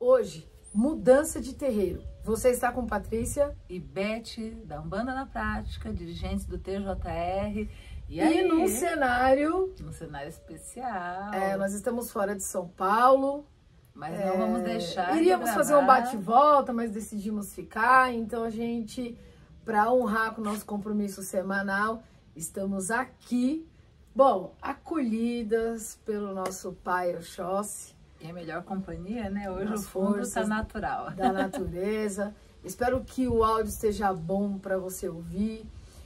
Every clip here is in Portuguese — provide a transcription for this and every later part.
Hoje, mudança de terreiro. Você está com Patrícia e Beth, da Umbanda na Prática, dirigentes do TJR. E aí, num cenário especial. Nós estamos fora de São Paulo. Mas não vamos deixar Iríamos fazer um bate-volta, mas decidimos ficar. Então, a gente, para honrar com o nosso compromisso semanal, estamos aqui, bom, acolhidas pelo nosso pai Oxóssi. E a melhor companhia, né? Hoje o fundo está natural. Da natureza. Espero que o áudio esteja bom para você ouvir.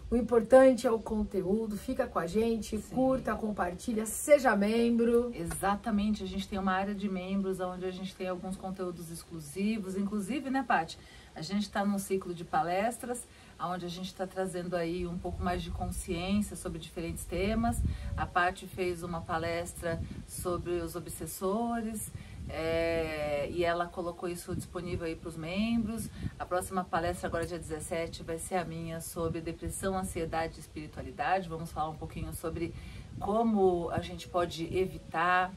O importante é o conteúdo. Fica com a gente, sim, curta, compartilha, seja membro. Exatamente, a gente tem uma área de membros onde a gente tem alguns conteúdos exclusivos. Inclusive, né, Paty? A gente está num ciclo de palestras, onde a gente está trazendo aí um pouco mais de consciência sobre diferentes temas. A Paty fez uma palestra sobre os obsessores, e ela colocou isso disponível aí para os membros. A próxima palestra, agora dia 17, vai ser a minha sobre depressão, ansiedade e espiritualidade. Vamos falar um pouquinho sobre como a gente pode evitar,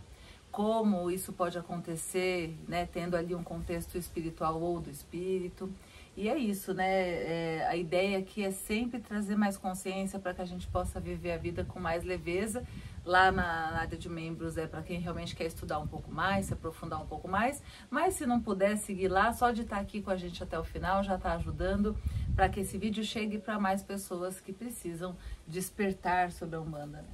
como isso pode acontecer, né, tendo ali um contexto espiritual ou do espírito. E é isso, né? A ideia aqui é sempre trazer mais consciência para que a gente possa viver a vida com mais leveza. Lá na área de membros é para quem realmente quer estudar um pouco mais, se aprofundar um pouco mais. Mas se não puder seguir lá, só de estar aqui com a gente até o final já está ajudando para que esse vídeo chegue para mais pessoas que precisam despertar sobre a Umbanda, né?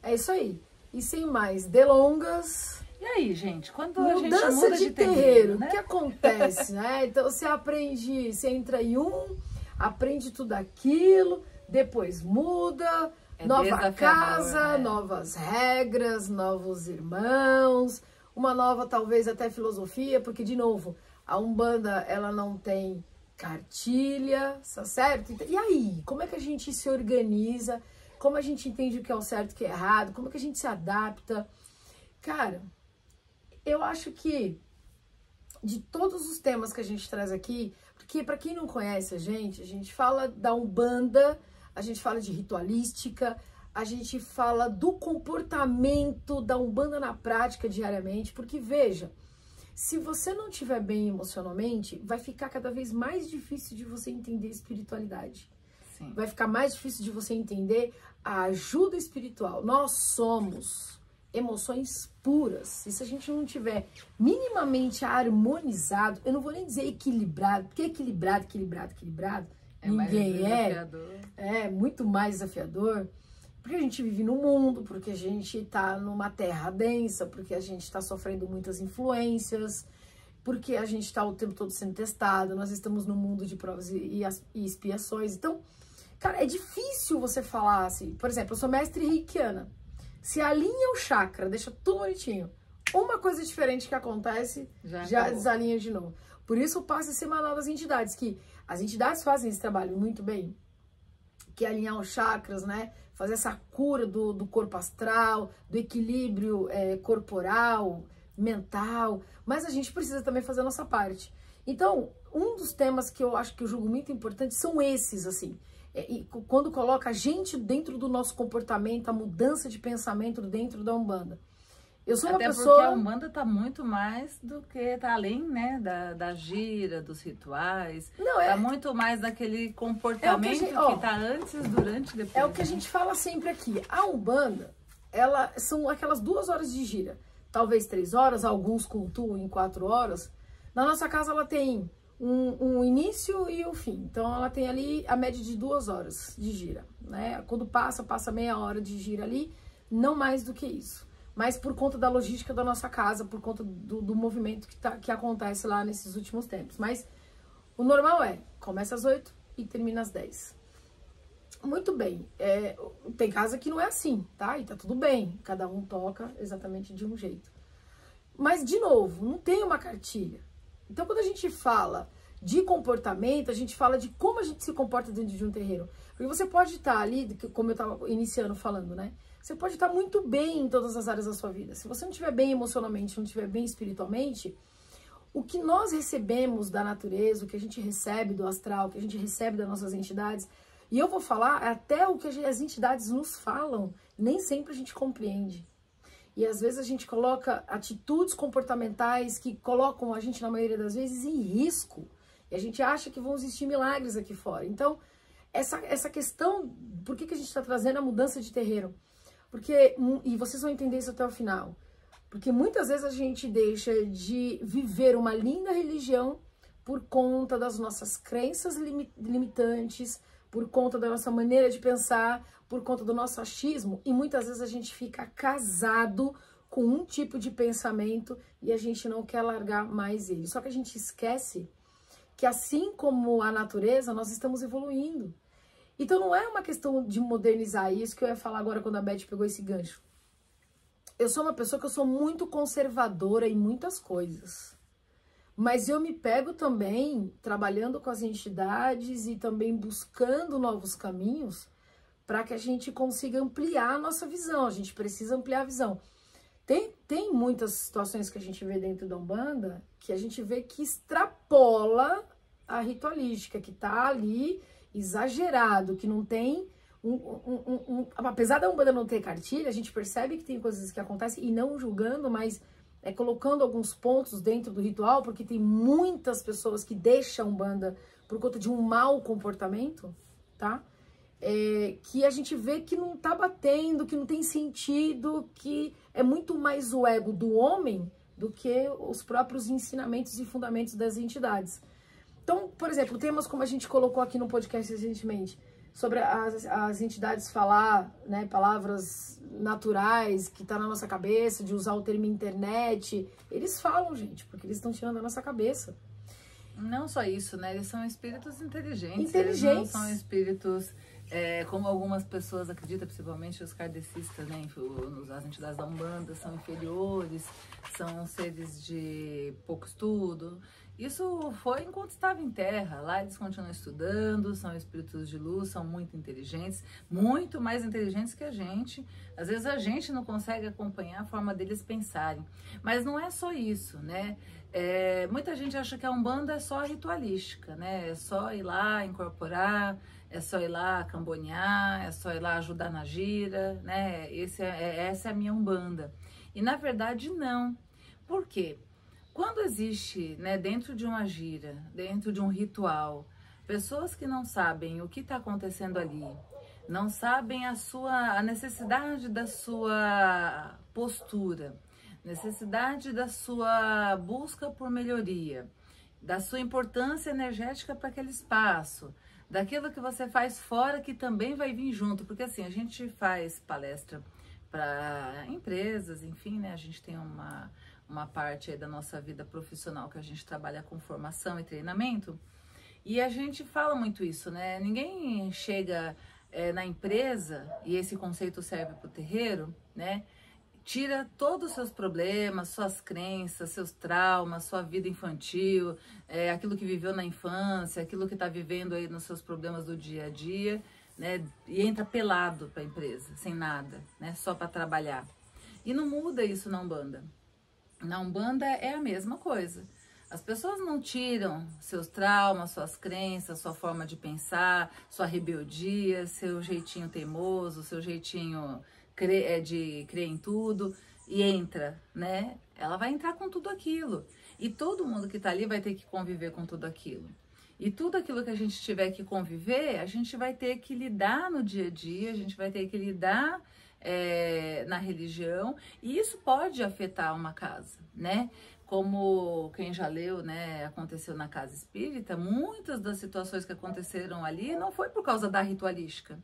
É isso aí. E sem mais delongas... E aí, gente, quando a gente mudança muda de terreiro, né? O que acontece, né? Então você aprende, você entra em aprende tudo aquilo, depois muda, nova casa, né? Novas regras, novos irmãos, uma nova talvez até filosofia, porque de novo, a Umbanda ela não tem cartilha, tá certo? E aí, como é que a gente se organiza? Como a gente entende o que é o certo e o que é errado? Como é que a gente se adapta? Cara, eu acho que de todos os temas que a gente traz aqui, porque para quem não conhece a gente fala da Umbanda, a gente fala de ritualística, a gente fala do comportamento da Umbanda na prática diariamente, porque veja, se você não estiver bem emocionalmente, vai ficar cada vez mais difícil de você entender espiritualidade. Sim. Vai ficar mais difícil de você entender a ajuda espiritual. Nós somos emoções puras. E se a gente não tiver minimamente harmonizado, eu não vou nem dizer equilibrado, porque equilibrado, ninguém é muito mais desafiador, porque a gente vive no mundo, porque a gente está numa terra densa, porque a gente está sofrendo muitas influências, porque a gente está o tempo todo sendo testado, nós estamos no mundo de provas e expiações. Então, cara, é difícil você falar assim, por exemplo, eu sou mestre reikiana. Se alinha o chakra, deixa tudo bonitinho. Uma coisa diferente que acontece, já desalinha de novo. Por isso o passe semanal das entidades, que as entidades fazem esse trabalho muito bem, que é alinhar os chakras, né? Fazer essa cura do corpo astral, do equilíbrio corporal, mental. Mas a gente precisa também fazer a nossa parte. Então, um dos temas que eu acho que eu julgo muito importante são esses, assim. E quando coloca a gente dentro do nosso comportamento, a mudança de pensamento dentro da Umbanda. Eu sou uma pessoa... porque a Umbanda tá muito mais do que, tá além, né, da gira, dos rituais. Não, tá muito mais daquele comportamento que tá antes, durante e depois. É o que a gente fala sempre aqui. A Umbanda, são aquelas 2 horas de gira. Talvez 3 horas, alguns cultuam em 4 horas. Na nossa casa ela tem um início e um fim. Então ela tem ali a média de 2 horas de gira, né? Quando passa meia hora de gira ali, não mais do que isso. Mas por conta da logística da nossa casa, por conta do movimento que acontece lá nesses últimos tempos. Mas o normal começa às 8 e termina às 10. Muito bem. Tem casa que não é assim, tá? E tá tudo bem. Cada um toca exatamente de um jeito. Mas, de novo, não tem uma cartilha. Então, quando a gente fala de comportamento, a gente fala de como a gente se comporta dentro de um terreiro. Porque você pode estar ali, como eu estava iniciando falando, né? Você pode estar muito bem em todas as áreas da sua vida. Se você não estiver bem emocionalmente, não estiver bem espiritualmente, o que nós recebemos da natureza, o que a gente recebe do astral, o que a gente recebe das nossas entidades, e eu vou falar até o que as entidades nos falam, nem sempre a gente compreende. E às vezes a gente coloca atitudes comportamentais que colocam a gente, na maioria das vezes, em risco. E a gente acha que vão existir milagres aqui fora. Então, essa questão, por que a gente está trazendo a mudança de terreiro? Porque, e vocês vão entender isso até o final, porque muitas vezes a gente deixa de viver uma linda religião por conta das nossas crenças limitantes, por conta da nossa maneira de pensar, por conta do nosso achismo, e muitas vezes a gente fica casado com um tipo de pensamento e a gente não quer largar mais ele. Só que a gente esquece que, assim como a natureza, nós estamos evoluindo. Então não é uma questão de modernizar, isso que eu ia falar agora quando a Beth pegou esse gancho. Eu sou uma pessoa que eu sou muito conservadora em muitas coisas. Mas eu me pego também trabalhando com as entidades e também buscando novos caminhos para que a gente consiga ampliar a nossa visão. A gente precisa ampliar a visão. Tem muitas situações que a gente vê dentro da Umbanda que a gente vê que extrapola a ritualística, que está ali exagerado, que não tem... apesar da Umbanda não ter cartilha, a gente percebe que tem coisas que acontecem, e não julgando, mas colocando alguns pontos dentro do ritual, porque tem muitas pessoas que deixam a Umbanda por conta de um mau comportamento, tá? Que a gente vê que não tá batendo, que não tem sentido, que é muito mais o ego do homem do que os próprios ensinamentos e fundamentos das entidades. Então, por exemplo, temas como a gente colocou aqui no podcast recentemente, sobre as entidades falar, né, palavras naturais que tá na nossa cabeça, de usar o termo internet, eles falam, gente, porque eles estão tirando da nossa cabeça. Não só isso, né? Eles são espíritos inteligentes. Inteligentes. Eles não são espíritos, como algumas pessoas acreditam, principalmente os kardecistas, né? As entidades da Umbanda são inferiores, são seres de pouco estudo. Isso foi enquanto estava em terra. Lá eles continuam estudando, são espíritos de luz, são muito inteligentes, muito mais inteligentes que a gente. Às vezes a gente não consegue acompanhar a forma deles pensarem. Mas não é só isso, né? Muita gente acha que a Umbanda é só ritualística, né? É só ir lá incorporar, é só ir lá cambonear, é só ir lá ajudar na gira, né? Essa é a minha Umbanda. E na verdade não. Por quê? Quando existe, né, dentro de uma gira, dentro de um ritual, pessoas que não sabem o que está acontecendo ali, não sabem a necessidade da sua postura, necessidade da sua busca por melhoria, da sua importância energética para aquele espaço, daquilo que você faz fora que também vai vir junto, porque assim, a gente faz palestra para empresas, enfim, né, a gente tem uma parte aí da nossa vida profissional que a gente trabalha com formação e treinamento, e a gente fala muito isso, né? Ninguém chega na empresa, e esse conceito serve para o terreiro, né? Tira todos os seus problemas, suas crenças, seus traumas, sua vida infantil, aquilo que viveu na infância, aquilo que está vivendo aí nos seus problemas do dia a dia, né? E entra pelado para a empresa, sem nada, né? Só para trabalhar. E não muda isso na Umbanda. Na Umbanda é a mesma coisa. As pessoas não tiram seus traumas, suas crenças, sua forma de pensar, sua rebeldia, seu jeitinho teimoso, seu jeitinho de crer em tudo e entra, né? Ela vai entrar com tudo aquilo. E todo mundo que tá ali vai ter que conviver com tudo aquilo. E tudo aquilo que a gente tiver que conviver, a gente vai ter que lidar no dia a dia, a gente vai ter que lidar na religião, e isso pode afetar uma casa, né? Como quem já leu, né, aconteceu na casa espírita, muitas das situações que aconteceram ali não foi por causa da ritualística,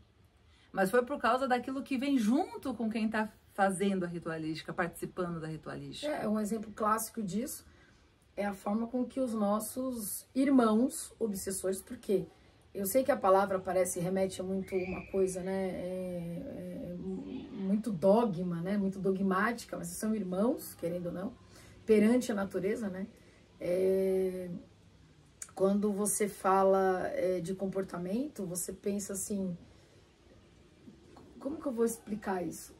mas foi por causa daquilo que vem junto com quem está fazendo a ritualística, participando da ritualística. Um exemplo clássico disso é a forma com que os nossos irmãos obsessores, porque eu sei que a palavra remete a muito uma coisa, né, muito dogma, né, muito dogmática, mas são irmãos, querendo ou não, perante a natureza, né? Quando você fala de comportamento, você pensa assim, como que eu vou explicar isso?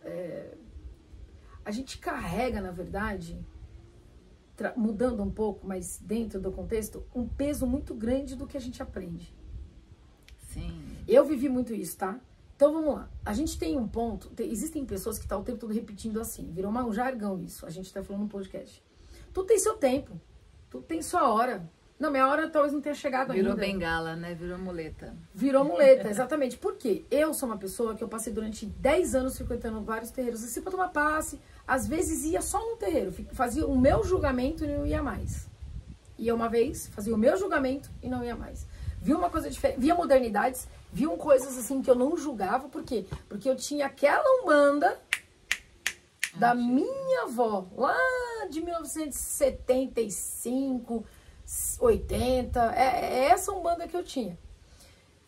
A gente carrega, na verdade, mudando um pouco, mas dentro do contexto, um peso muito grande do que a gente aprende. Sim. Eu vivi muito isso, tá? Então vamos lá, a gente tem um ponto, existem pessoas que estão o tempo todo repetindo assim, virou um jargão isso, a gente tá falando no podcast. Tudo tem seu tempo, tudo tem sua hora. Não, minha hora talvez não tenha chegado ainda. Virou bengala, né? Virou muleta. Virou muleta, exatamente. Por quê? Eu sou uma pessoa que eu passei durante 10 anos frequentando vários terreiros, assim, pra tomar passe, às vezes ia só num terreiro, fazia o meu julgamento e não ia mais. Ia uma vez, fazia o meu julgamento e não ia mais. Via uma coisa diferente, via modernidades, viam coisas assim que eu não julgava, por quê? Porque eu tinha aquela Umbanda da minha avó, lá de 1975, 80, é essa Umbanda que eu tinha.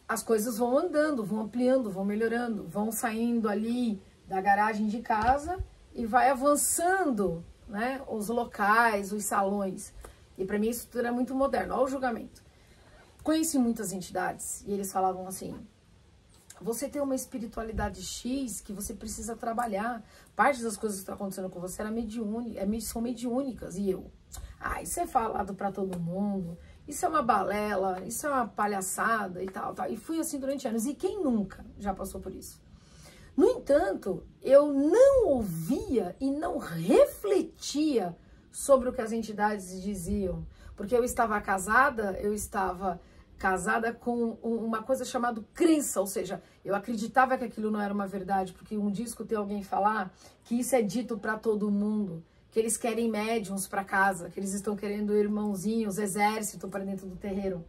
As coisas vão andando, vão ampliando, vão melhorando, vão saindo ali da garagem de casa e vai avançando, né, os locais, os salões. E para mim isso tudo era muito moderno, olha o julgamento. Conheci muitas entidades e eles falavam assim: você tem uma espiritualidade X que você precisa trabalhar. Parte das coisas que estão acontecendo com você são mediúnicas. E eu, isso é falado para todo mundo, isso é uma balela, isso é uma palhaçada e tal. E fui assim durante anos. E quem nunca já passou por isso? No entanto, eu não ouvia e não refletia sobre o que as entidades diziam. Porque eu estava casada com uma coisa chamada crença, ou seja, eu acreditava que aquilo não era uma verdade, porque um dia escutei alguém falar que isso é dito para todo mundo, que eles querem médiums para casa, que eles estão querendo irmãozinhos, exército para dentro do terreiro.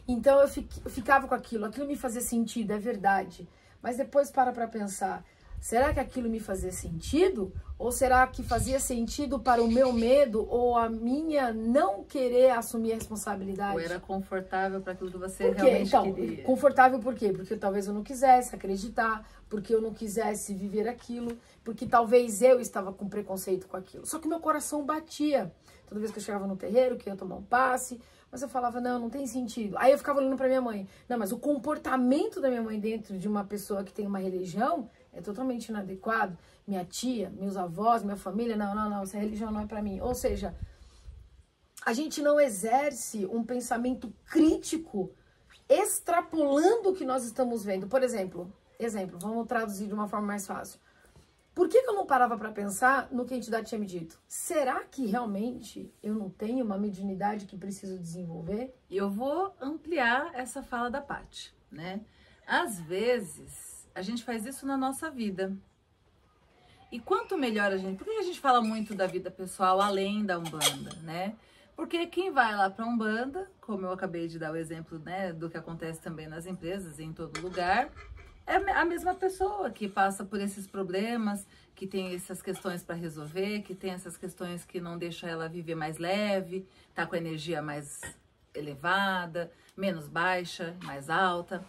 Então eu ficava com aquilo me fazia sentido, é verdade. Mas depois para pensar, será que aquilo me fazia sentido? Ou será que fazia sentido para o meu medo ou a minha não querer assumir a responsabilidade? Ou era confortável para aquilo que você realmente queria? Confortável por quê? Porque talvez eu não quisesse acreditar, porque eu não quisesse viver aquilo, porque talvez eu estava com preconceito com aquilo. Só que meu coração batia. Toda vez que eu chegava no terreiro, que eu ia tomar um passe, mas eu falava, não tem sentido. Aí eu ficava olhando para minha mãe. Não, mas o comportamento da minha mãe dentro de uma pessoa que tem uma religião é totalmente inadequado. Minha tia, meus avós, minha família, não, essa religião não é para mim. Ou seja, a gente não exerce um pensamento crítico extrapolando o que nós estamos vendo. Por exemplo, vamos traduzir de uma forma mais fácil. Por que eu não parava para pensar no que a entidade tinha me dito? Será que realmente eu não tenho uma mediunidade que preciso desenvolver? Eu vou ampliar essa fala da Paty, né? Às vezes, a gente faz isso na nossa vida. E quanto melhor a gente... Por que a gente fala muito da vida pessoal além da Umbanda, né? Porque quem vai lá para a Umbanda, como eu acabei de dar o exemplo, né, do que acontece também nas empresas e em todo lugar, é a mesma pessoa que passa por esses problemas, que tem essas questões para resolver, que tem essas questões que não deixam ela viver mais leve, tá com a energia mais elevada, menos baixa, mais alta.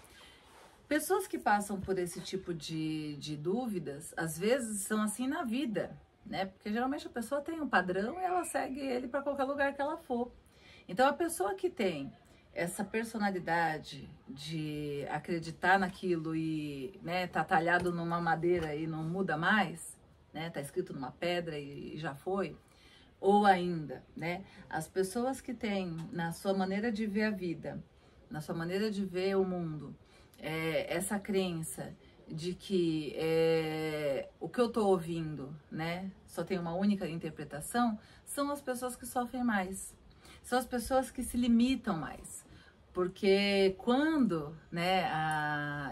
Pessoas que passam por esse tipo de dúvidas, às vezes são assim na vida, né? Porque geralmente a pessoa tem um padrão e ela segue ele para qualquer lugar que ela for. Então a pessoa que tem essa personalidade de acreditar naquilo e, né, tá talhado numa madeira e não muda mais, né? Tá escrito numa pedra e já foi. Ou ainda, né? As pessoas que têm na sua maneira de ver a vida, na sua maneira de ver o mundo, essa crença de que o que eu tô ouvindo, né, só tem uma única interpretação, são as pessoas que sofrem mais. São as pessoas que se limitam mais. Porque quando, né,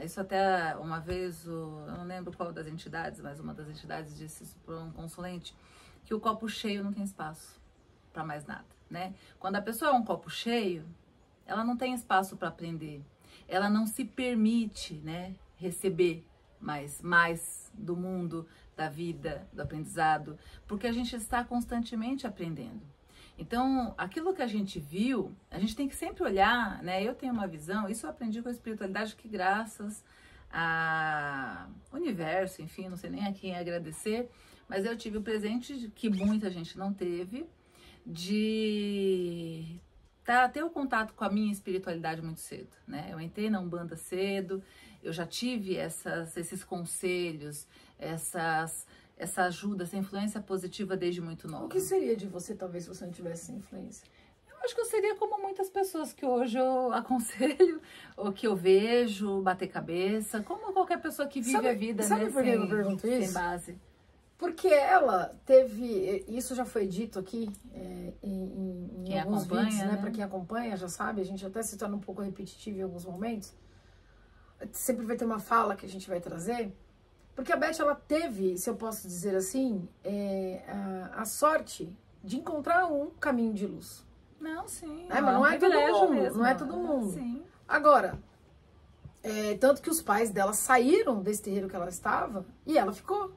isso até uma vez, eu não lembro qual das entidades, mas uma das entidades disse isso para um consulente, que o copo cheio não tem espaço para mais nada, né? Quando a pessoa é um copo cheio, ela não tem espaço para aprender. Ela não se permite, né, receber mais do mundo, da vida, do aprendizado, porque a gente está constantemente aprendendo. Então, aquilo que a gente viu, a gente tem que sempre olhar, né? Eu tenho uma visão, isso eu aprendi com a espiritualidade, que graças ao universo, enfim, não sei nem a quem agradecer, mas eu tive o presente que muita gente não teve, de ter o contato com a minha espiritualidade muito cedo, né? Eu entrei na Umbanda cedo, eu já tive esses conselhos, essa ajuda, essa influência positiva desde muito nova. O que seria de você, talvez, se você não tivesse essa influência? Eu Acho que eu seria como muitas pessoas que hoje eu aconselho, ou que eu vejo bater cabeça, como qualquer pessoa que vive a vida, sabe né, por que eu pergunto sem isso? base. Porque ela teve, isso já foi dito aqui em alguns vídeos, né? Para quem acompanha já sabe, a gente até se torna um pouco repetitivo em alguns momentos. Sempre vai ter uma fala que a gente vai trazer. Porque a Beth, ela teve, se eu posso dizer assim, a sorte de encontrar um caminho de luz. Não, sim. Mas não é todo mundo, mesmo, não é todo mundo. Sim. Agora, tanto que os pais dela saíram desse terreiro que ela estava e ela ficou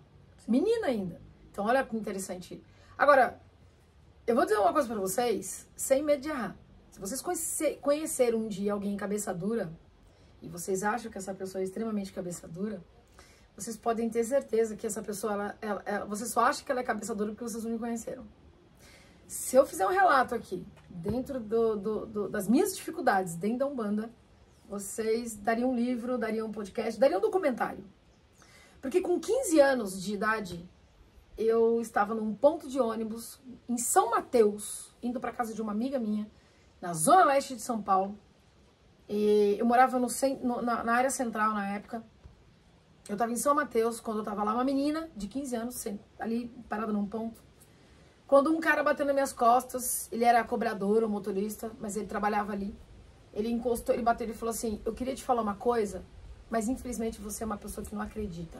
menina ainda. Então, olha que interessante. Agora, eu vou dizer uma coisa pra vocês, sem medo de errar. Se vocês conhecerem um dia alguém cabeça dura, e vocês acham que essa pessoa é extremamente cabeça dura, vocês podem ter certeza que essa pessoa, vocês só acham que ela é cabeça dura porque vocês não me conheceram. Se eu fizer um relato aqui, dentro das minhas dificuldades dentro da Umbanda, vocês dariam um livro, dariam um podcast, dariam um documentário. Porque com 15 anos de idade, eu estava num ponto de ônibus em São Mateus, indo para casa de uma amiga minha, na zona leste de São Paulo. E eu morava na área central na época. Eu estava em São Mateus, quando eu estava lá, uma menina de 15 anos, ali parada num ponto. Quando um cara bateu nas minhas costas, ele era cobrador ou motorista, mas ele trabalhava ali. Ele encostou, ele bateu e falou assim, eu queria te falar uma coisa, mas infelizmente você é uma pessoa que não acredita.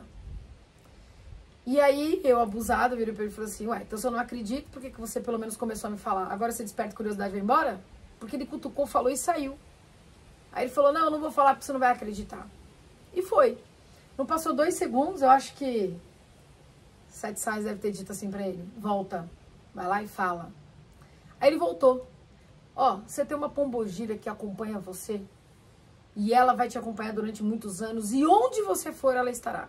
E aí, eu, abusada, virei pra ele e falei assim, ué, então se eu não acredito, por que você pelo menos começou a me falar? Agora você desperta curiosidade e vai embora? Porque ele cutucou, falou e saiu. Aí ele falou, não, eu não vou falar porque você não vai acreditar. E foi. Não passou 2 segundos, eu acho que Sete Sais deve ter dito assim pra ele, volta, vai lá e fala. Aí ele voltou. Ó, você tem uma pombogira que acompanha você e ela vai te acompanhar durante muitos anos e onde você for, ela estará.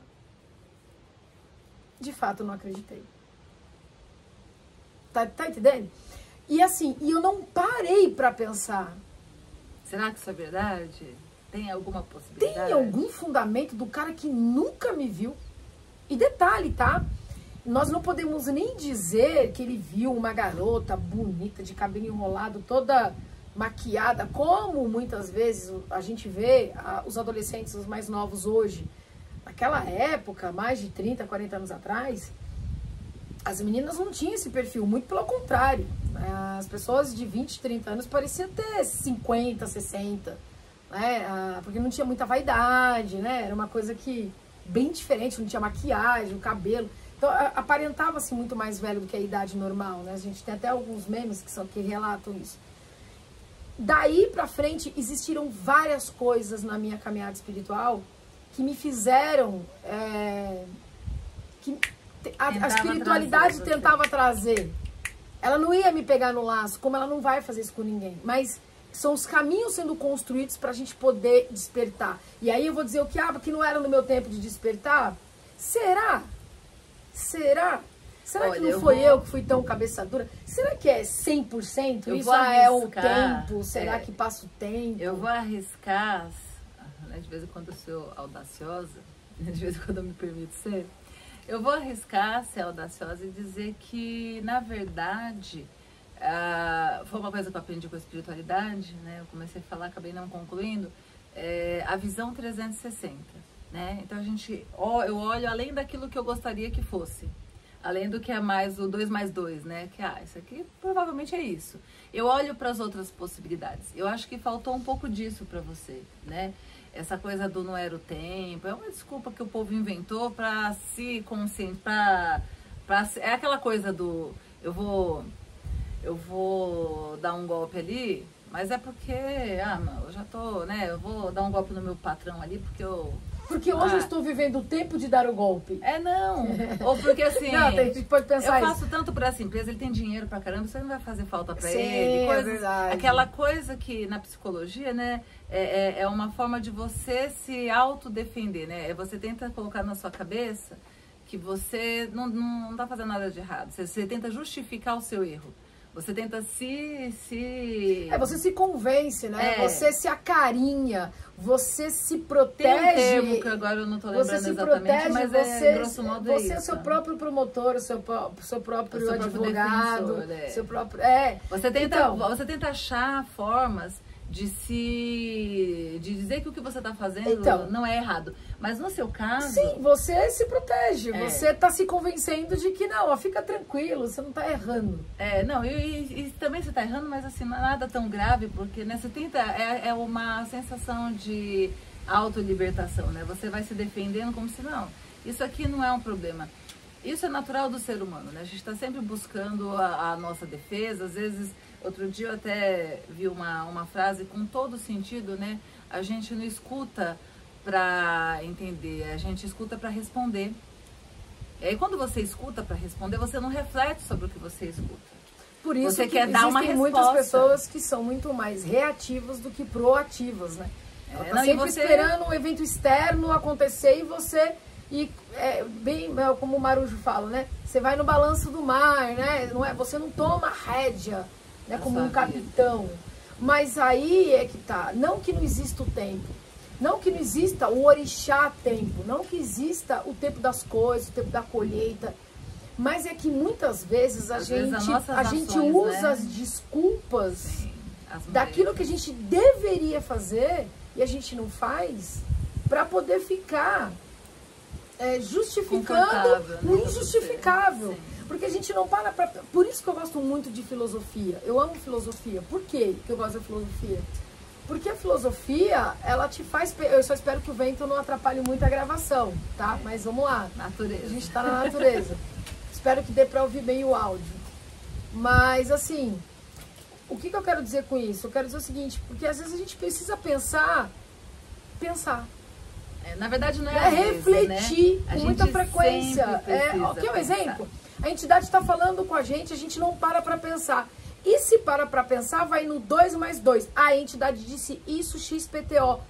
De fato, eu não acreditei. Tá entendendo? E assim, eu não parei pra pensar. Será que isso é verdade? Tem alguma possibilidade? Tem algum fundamento do cara que nunca me viu? E detalhe, tá? Nós não podemos nem dizer que ele viu uma garota bonita, de cabelo enrolado, toda maquiada, como muitas vezes a gente vê os adolescentes, os mais novos hoje. Naquela época, mais de 30, 40 anos atrás, as meninas não tinham esse perfil, muito pelo contrário. As pessoas de 20, 30 anos pareciam ter 50, 60, né? Porque não tinha muita vaidade, né? Era uma coisa que bem diferente, não tinha maquiagem, o cabelo. Então, aparentava-se muito mais velho do que a idade normal, né? A gente tem até alguns memes que relatam isso. Daí pra frente, existiram várias coisas na minha caminhada espiritual que me fizeram... a espiritualidade tentava trazer. Ela não ia me pegar no laço, como ela não vai fazer isso com ninguém. Mas são os caminhos sendo construídos pra gente poder despertar. E aí eu vou dizer o que, porque não era no meu tempo de despertar? Será? Será? Será que não foi eu que fui tão cabeça dura? Será que é 100%? Isso é o tempo? Será que passa o tempo? Eu vou arriscar, né, de vez em quando eu sou audaciosa, de vez em quando eu me permito ser, eu vou arriscar ser audaciosa e dizer que, na verdade, foi uma coisa que eu aprendi com a espiritualidade, né? Eu comecei a falar, acabei não concluindo, a visão 360. Né? Então eu olho além daquilo que eu gostaria que fosse, além do que é mais o 2 mais 2, né? Que isso aqui provavelmente é isso. Eu olho para as outras possibilidades. Eu acho que faltou um pouco disso para você, né? Essa coisa do não era o tempo, é uma desculpa que o povo inventou para se conscientizar, é aquela coisa do eu vou dar um golpe ali, mas é porque eu já tô, né? Eu vou dar um golpe no meu patrão ali porque Porque hoje eu estou vivendo o tempo de dar o golpe. Não. Ou porque assim... Não, a gente pode pensar eu faço tanto por essa empresa, ele tem dinheiro pra caramba, isso não vai fazer falta pra Sim, ele. é verdade. Aquela coisa que na psicologia, né, é uma forma de você se autodefender, né? Você tenta colocar na sua cabeça que você não tá fazendo nada de errado. Você tenta justificar o seu erro. Você tenta se... você se convence, né? Você se acarinha, você se protege. Tem um termo que agora eu não tô lembrando exatamente, mas grosso modo você é o seu próprio promotor, o seu próprio advogado, defensor, seu próprio... Você tenta achar formas de dizer que o que você está fazendo não é errado. Mas no seu caso... Sim, você se protege. Você está se convencendo de que não, fica tranquilo, você não está errando. Não, e também você está errando, mas assim, não é nada tão grave, porque né, você tenta... É uma sensação de autolibertação, né? Você vai se defendendo como se não, isso aqui não é um problema. Isso é natural do ser humano, né? A gente está sempre buscando a nossa defesa. Às vezes, outro dia eu até vi uma frase com todo sentido, né? A gente não escuta para entender, a gente escuta para responder. E aí quando você escuta para responder, você não reflete sobre o que você escuta. Por isso você que quer dar uma resposta. muitas pessoas que são muito mais reativas do que proativas, né? Ela tá sempre esperando um evento externo acontecer e você... E bem como o Marujo fala, né? Você vai no balanço do mar, né? Você não toma rédea, né? Como um capitão. Mas aí é que tá. Não que não exista o tempo. Não que não exista o orixá tempo. Não que exista o tempo das coisas, o tempo da colheita. Mas é que muitas vezes a gente usa, né, as desculpas daquilo que a gente deveria fazer e a gente não faz para poder ficar justificando o injustificável. Porque a gente não para pra... Por isso que eu gosto muito de filosofia. Eu amo filosofia. Por quê que eu gosto da filosofia? Porque a filosofia, ela te faz... Eu só espero que o vento não atrapalhe muito a gravação, tá? Mas vamos lá. Natureza. A gente tá na natureza. Espero que dê pra ouvir bem o áudio. Mas, assim, o que eu quero dizer com isso? Eu quero dizer o seguinte, porque às vezes a gente precisa pensar. Na verdade, não é refletir, né? Com muita frequência. Aqui é um exemplo. A entidade está falando com a gente não para pensar. E se para pensar, vai no 2 mais 2. A entidade disse isso, XPTO.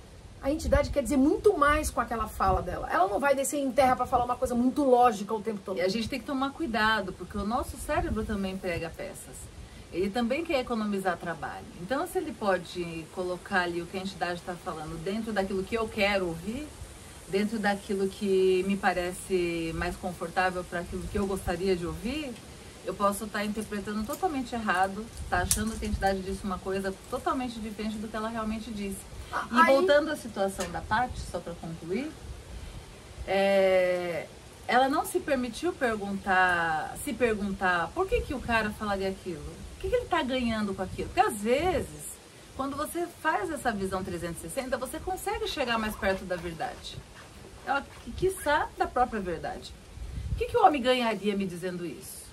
A entidade quer dizer muito mais com aquela fala dela. Ela não vai descer em terra para falar uma coisa muito lógica o tempo todo. E a gente tem que tomar cuidado, porque o nosso cérebro também prega peças. Ele também quer economizar trabalho. Então, se ele pode colocar ali o que a entidade está falando dentro daquilo que eu quero ouvir, dentro daquilo que me parece mais confortável para aquilo que eu gostaria de ouvir, eu posso estar interpretando totalmente errado, tá achando que a entidade disse uma coisa totalmente diferente do que ela realmente disse. E voltando à situação da Paty, só para concluir, ela não se permitiu se perguntar por que o cara falaria aquilo, o que ele está ganhando com aquilo, porque às vezes, quando você faz essa visão 360, você consegue chegar mais perto da verdade. Quiçá da própria verdade. O que o homem ganharia me dizendo isso?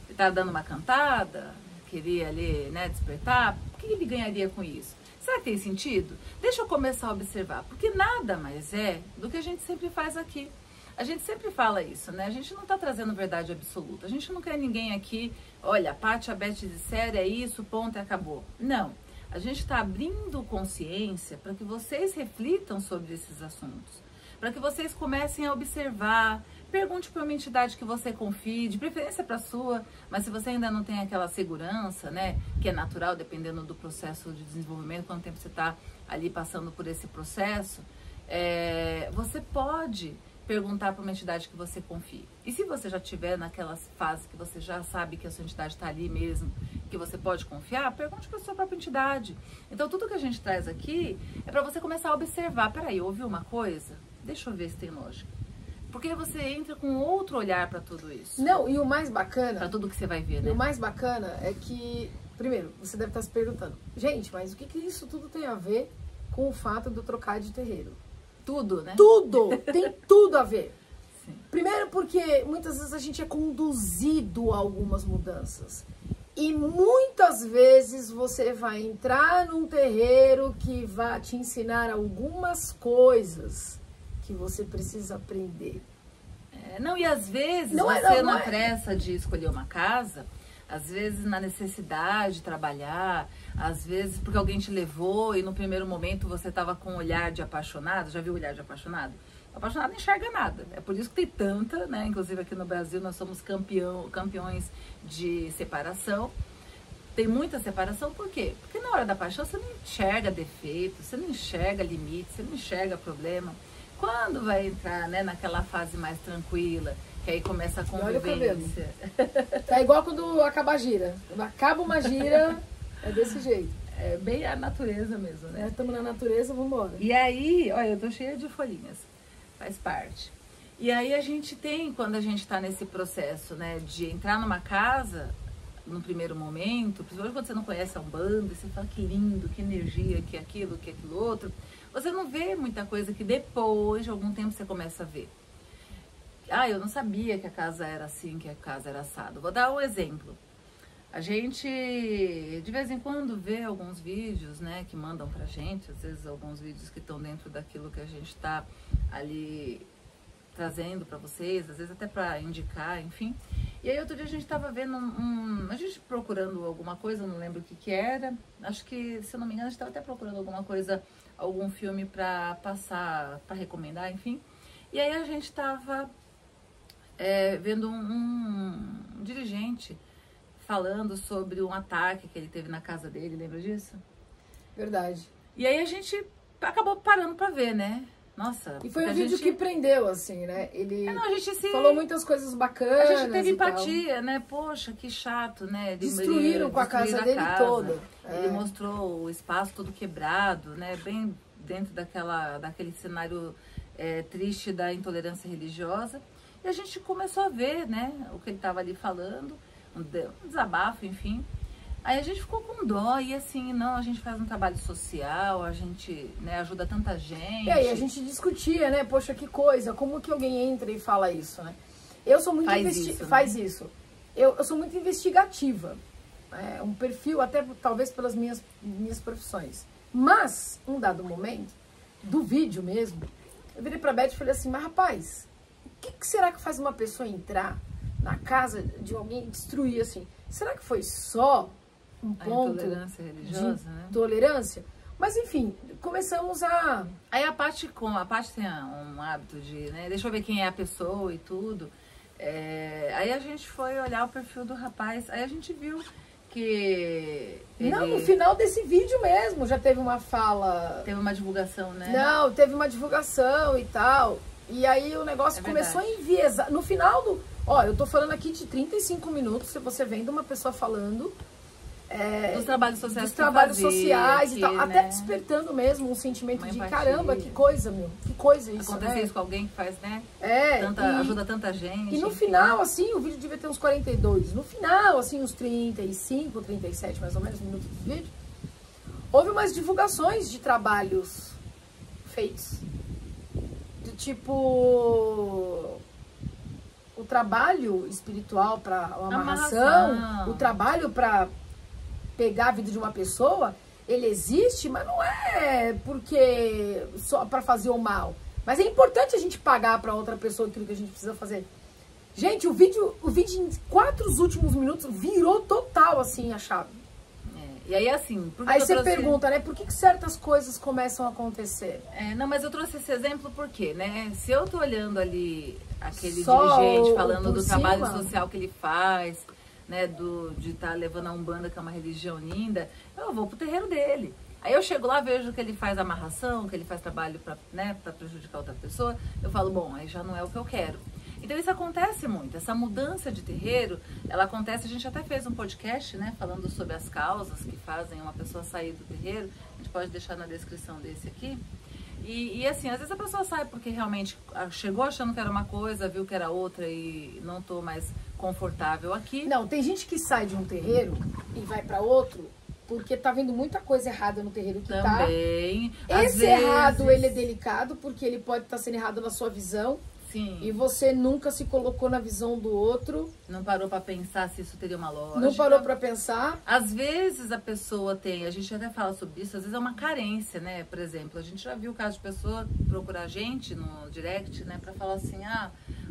Ele estava dando uma cantada, queria ali, né, despertar. O que ele ganharia com isso? Será que tem sentido? Deixa eu começar a observar, porque nada mais é do que a gente sempre faz aqui. A gente sempre fala isso, né? A gente não está trazendo verdade absoluta. A gente não quer ninguém aqui, olha, a Paty, a Beth disseram, é isso, ponto, e acabou. Não. A gente está abrindo consciência para que vocês reflitam sobre esses assuntos. Para que vocês comecem a observar, pergunte para uma entidade que você confie, de preferência para a sua, mas se você ainda não tem aquela segurança, né, que é natural, dependendo do processo de desenvolvimento, quanto tempo você está ali passando por esse processo, você pode perguntar para uma entidade que você confie. E se você já estiver naquela fase que você já sabe que a sua entidade está ali mesmo, que você pode confiar, pergunte para a sua própria entidade. Então, tudo que a gente traz aqui é para você começar a observar. Peraí, ouviu uma coisa? Deixa eu ver se tem lógica. Porque você entra com outro olhar para tudo isso. Não, e o mais bacana... Para tudo que você vai ver, né? E o mais bacana é que, primeiro, você deve estar se perguntando, gente, mas o que isso tudo tem a ver com o fato de eu trocar de terreiro? Tudo, né? Tudo! Tem tudo a ver. Sim. Primeiro porque muitas vezes a gente é conduzido a algumas mudanças. E muitas vezes você vai entrar num terreiro que vai te ensinar algumas coisas que você precisa aprender. E às vezes na pressa de escolher uma casa, às vezes na necessidade de trabalhar, às vezes porque alguém te levou e no primeiro momento você estava com um olhar de apaixonado. Já viu o olhar de apaixonado? Apaixonado não enxerga nada. É por isso que tem tanta, né? Inclusive aqui no Brasil nós somos campeões de separação, tem muita separação, por quê? Porque na hora da paixão você não enxerga defeito, você não enxerga limite, você não enxerga problema. Quando vai entrar, né, naquela fase mais tranquila, que aí começa a convivência. Tá igual quando acaba a gira. Quando acaba uma gira, é desse jeito. É bem a natureza mesmo, né? Estamos na natureza, vamos embora. E aí, olha, eu tô cheia de folhinhas, faz parte. E aí a gente tem, quando a gente tá nesse processo, né, de entrar numa casa, no primeiro momento, principalmente quando você não conhece a Umbanda, você fala que lindo, que energia, que aquilo outro, você não vê muita coisa que depois de algum tempo você começa a ver. Ah, eu não sabia que a casa era assim, que a casa era assado. Vou dar um exemplo. A gente, de vez em quando, vê alguns vídeos, né, que mandam pra gente, às vezes alguns vídeos que estão dentro daquilo que a gente tá ali trazendo pra vocês, às vezes até pra indicar, enfim. E aí outro dia a gente tava vendo a gente procurando alguma coisa, não lembro o que que era, acho que, se eu não me engano, a gente tava até procurando alguma coisa, algum filme pra passar, pra recomendar, enfim. E aí a gente tava vendo um dirigente falando sobre um ataque que ele teve na casa dele, lembra disso? Verdade. E aí a gente acabou parando pra ver, né? Nossa. E foi um vídeo que prendeu, assim, né? Ele a gente falou muitas coisas bacanas. A gente teve empatia, né? Poxa, que chato, né? Destruíram com a casa dele toda. Ele mostrou o espaço todo quebrado, né? Bem dentro daquele cenário triste da intolerância religiosa. E a gente começou a ver, né? O que ele estava ali falando, um desabafo, enfim. Aí a gente ficou com dó e assim, não, a gente faz um trabalho social, a gente, né, ajuda tanta gente. E aí a gente discutia, né, poxa, que coisa, como que alguém entra e fala isso, né? Eu sou muito isso. Eu sou muito investigativa, um perfil até talvez pelas minhas profissões. Mas, um dado momento, do vídeo mesmo, eu virei pra Beth e falei assim, mas rapaz, o que será que faz uma pessoa entrar na casa de alguém e destruir assim? Será que foi só um ponto intolerância religiosa, né? Tolerância? Mas enfim, começamos a... Aí a Paty tem um hábito de, né, deixa eu ver quem é a pessoa e tudo. Aí a gente foi olhar o perfil do rapaz, aí a gente viu que... Não, no final desse vídeo mesmo já teve uma fala... Teve uma divulgação, né? Não, teve uma divulgação e tal. E aí o negócio começou a enviesar. No final do... Ó, eu tô falando aqui de 35 minutos, se você vendo uma pessoa falando... dos trabalhos sociais. Dos trabalhos sociais aqui, e tal. né? Até despertando mesmo um sentimento uma de empatia. Caramba, que coisa, meu. Que coisa isso, Acontece isso com alguém que faz, né? Ajuda tanta gente. E no final, assim, o vídeo devia ter uns 42. No final, assim, uns 35, 37 mais ou menos minutos do vídeo, houve umas divulgações de trabalhos feitos. De tipo... O trabalho espiritual para uma amarração, o trabalho para pegar a vida de uma pessoa, ele existe, mas não é porque só para fazer o mal. Mas é importante a gente pagar para outra pessoa aquilo que a gente precisa fazer. Gente, o vídeo em 4 últimos minutos virou total assim a chave. E aí assim... Aí você pergunta, né, por que certas coisas começam a acontecer? Não, mas eu trouxe esse exemplo porque, né, se eu tô olhando ali aquele dirigente falando do trabalho social que ele faz, né, de estar levando a Umbanda, que é uma religião linda, eu vou pro terreiro dele. Aí eu chego lá, vejo que ele faz amarração, que ele faz trabalho pra, né, pra prejudicar outra pessoa, eu falo, bom, aí já não é o que eu quero. Então isso acontece muito, essa mudança de terreiro, ela acontece, a gente até fez um podcast, né, falando sobre as causas que fazem uma pessoa sair do terreiro, a gente pode deixar na descrição desse aqui. E assim, às vezes a pessoa sai porque realmente chegou achando que era uma coisa, viu que era outra e não tô mais confortável aqui. Não, tem gente que sai de um terreiro e vai para outro porque tá vendo muita coisa errada no terreiro que também, tá. Esse errado, ele é delicado porque ele pode estar sendo errado na sua visão. Sim. E você nunca se colocou na visão do outro. Não parou para pensar se isso teria uma lógica. Não parou para pensar. Às vezes a pessoa tem, a gente até fala sobre isso, às vezes é uma carência, né? Por exemplo, a gente já viu o caso de pessoa procurar a gente no direct, né? Para falar assim,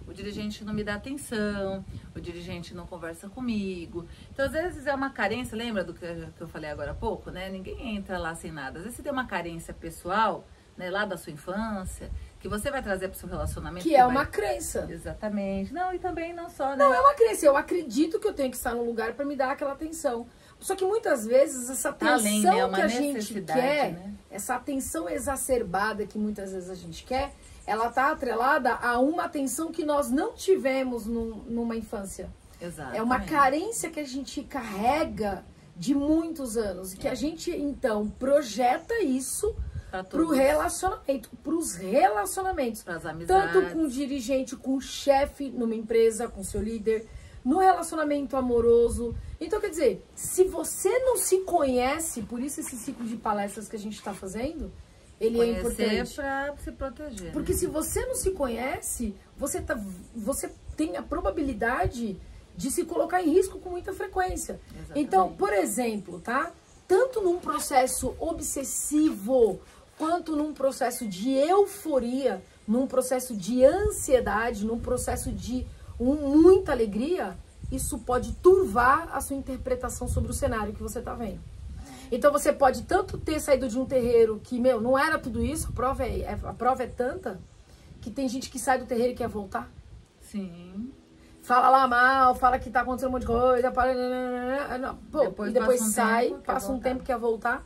o dirigente não me dá atenção, o dirigente não conversa comigo. Então, às vezes é uma carência, lembra do que eu falei agora há pouco, né? Ninguém entra lá sem nada. Às vezes você tem uma carência pessoal, né? Lá da sua infância, que você vai trazer para o seu relacionamento. Que é uma crença. Exatamente. Não, e também não só, né? Não, é uma crença. Eu acredito que eu tenho que estar num lugar para me dar aquela atenção. Só que muitas vezes essa atenção além, né? que a gente quer, né? essa atenção exacerbada que muitas vezes a gente quer, ela tá atrelada a uma atenção que nós não tivemos numa infância. Exatamente. É uma carência que a gente carrega de muitos anos. E que a gente, então, projeta isso para o relacionamento, para os relacionamentos. Para as amizades. Tanto com o dirigente, com o chefe numa empresa, com o seu líder, no relacionamento amoroso. Então, quer dizer, se você não se conhece, por isso esse ciclo de palestras que a gente está fazendo, ele é importante. Para se proteger. Porque né? se você não se conhece, você tem a probabilidade de se colocar em risco com muita frequência. Exatamente. Então, por exemplo, tá? Tanto num processo obsessivo, quanto num processo de euforia, num processo de ansiedade, num processo de muita alegria, isso pode turvar a sua interpretação sobre o cenário que você está vendo. Então você pode tanto ter saído de um terreiro que, não era tudo isso, a prova é tanta, que tem gente que sai do terreiro e quer voltar. Sim. Fala lá mal, fala que tá acontecendo um monte de coisa, e depois sai, passa um tempo que quer voltar.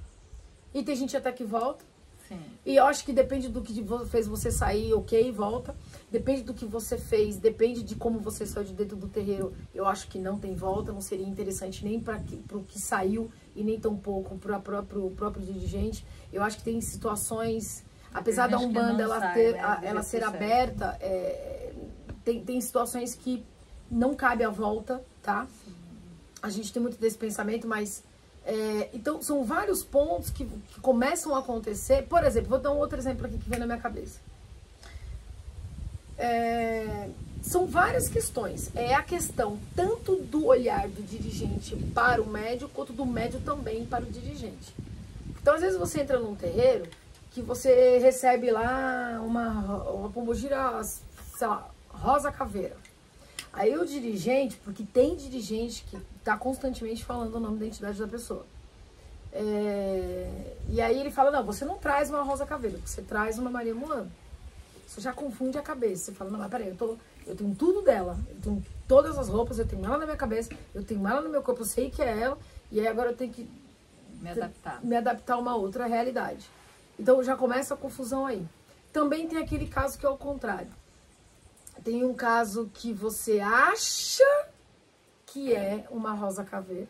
E tem gente até que volta. Sim. E eu acho que depende do que fez você sair, ok, volta. Depende do que você fez, depende de como você saiu de dentro do terreiro. Eu acho que não tem volta, não seria interessante nem para o que saiu e nem tão pouco para o próprio dirigente. Eu acho que tem situações, apesar da Umbanda ela ser aberta, tem situações que não cabe a volta, tá? Sim. A gente tem muito desse pensamento, mas... então, são vários pontos que começam a acontecer. Por exemplo, vou dar um outro exemplo aqui que vem na minha cabeça. São várias questões. É a questão tanto do olhar do dirigente para o médium, quanto do médium também para o dirigente. Então, às vezes você entra num terreiro que você recebe lá uma pombogira, sei lá, rosa caveira. Aí o dirigente, porque tem dirigente que tá constantemente falando o nome da entidade da pessoa. E aí ele fala, não, você não traz uma rosa caveira, você traz uma Maria Mulana. Você já confunde a cabeça. Você fala, não, mas peraí, eu tenho tudo dela. Eu tenho todas as roupas, eu tenho ela na minha cabeça, eu tenho ela no meu corpo, eu sei que é ela, e aí agora eu tenho que me adaptar a uma outra realidade. Então já começa a confusão aí. Também tem aquele caso que é o contrário. Tem um caso que você acha que é uma rosa caveira,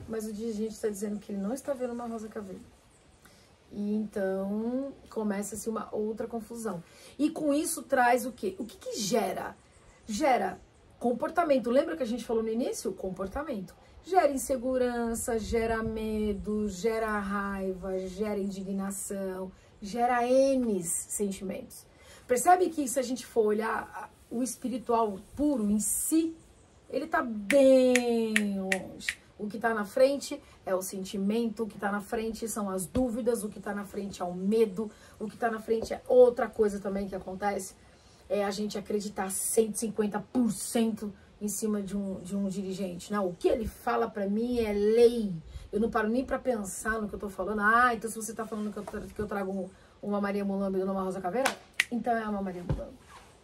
mas o dirigente está dizendo que ele não está vendo uma rosa caveira. E então começa-se uma outra confusão. E com isso traz o quê? O que gera? Gera comportamento. Lembra que a gente falou no início? Comportamento. Gera insegurança, gera medo, gera raiva, gera indignação, gera N sentimentos. Percebe que se a gente for olhar o espiritual puro em si, ele tá bem longe. O que tá na frente é o sentimento, o que tá na frente são as dúvidas, o que tá na frente é o medo, o que tá na frente é outra coisa também que acontece, é a gente acreditar 150% em cima de um dirigente. Não, o que ele fala pra mim é lei. Eu não paro nem pra pensar no que eu tô falando. Ah, então se você tá falando que eu trago uma Maria Mulamba e uma Rosa Caveira, então é uma Maria Mulamba.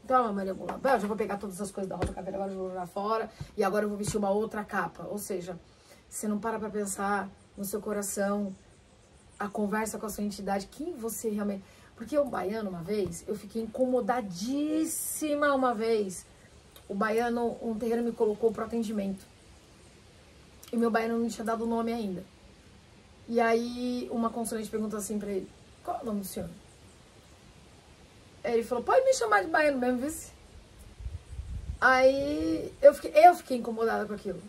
Então é uma Maria Mulamba. Eu já vou pegar todas as coisas da Rosa Caveira, agora eu vou jogar fora e agora eu vou vestir uma outra capa. Ou seja, você não para pra pensar no seu coração, a conversa com a sua entidade, quem você realmente... Porque o baiano, uma vez, eu fiquei incomodadíssima uma vez. O baiano, um terreiro me colocou pro atendimento. E meu baiano não tinha dado o nome ainda. E aí, uma consulente perguntou assim pra ele, qual é o nome do senhor? Aí ele falou, pode me chamar de baiano mesmo, vice? Aí, eu fiquei incomodada com aquilo.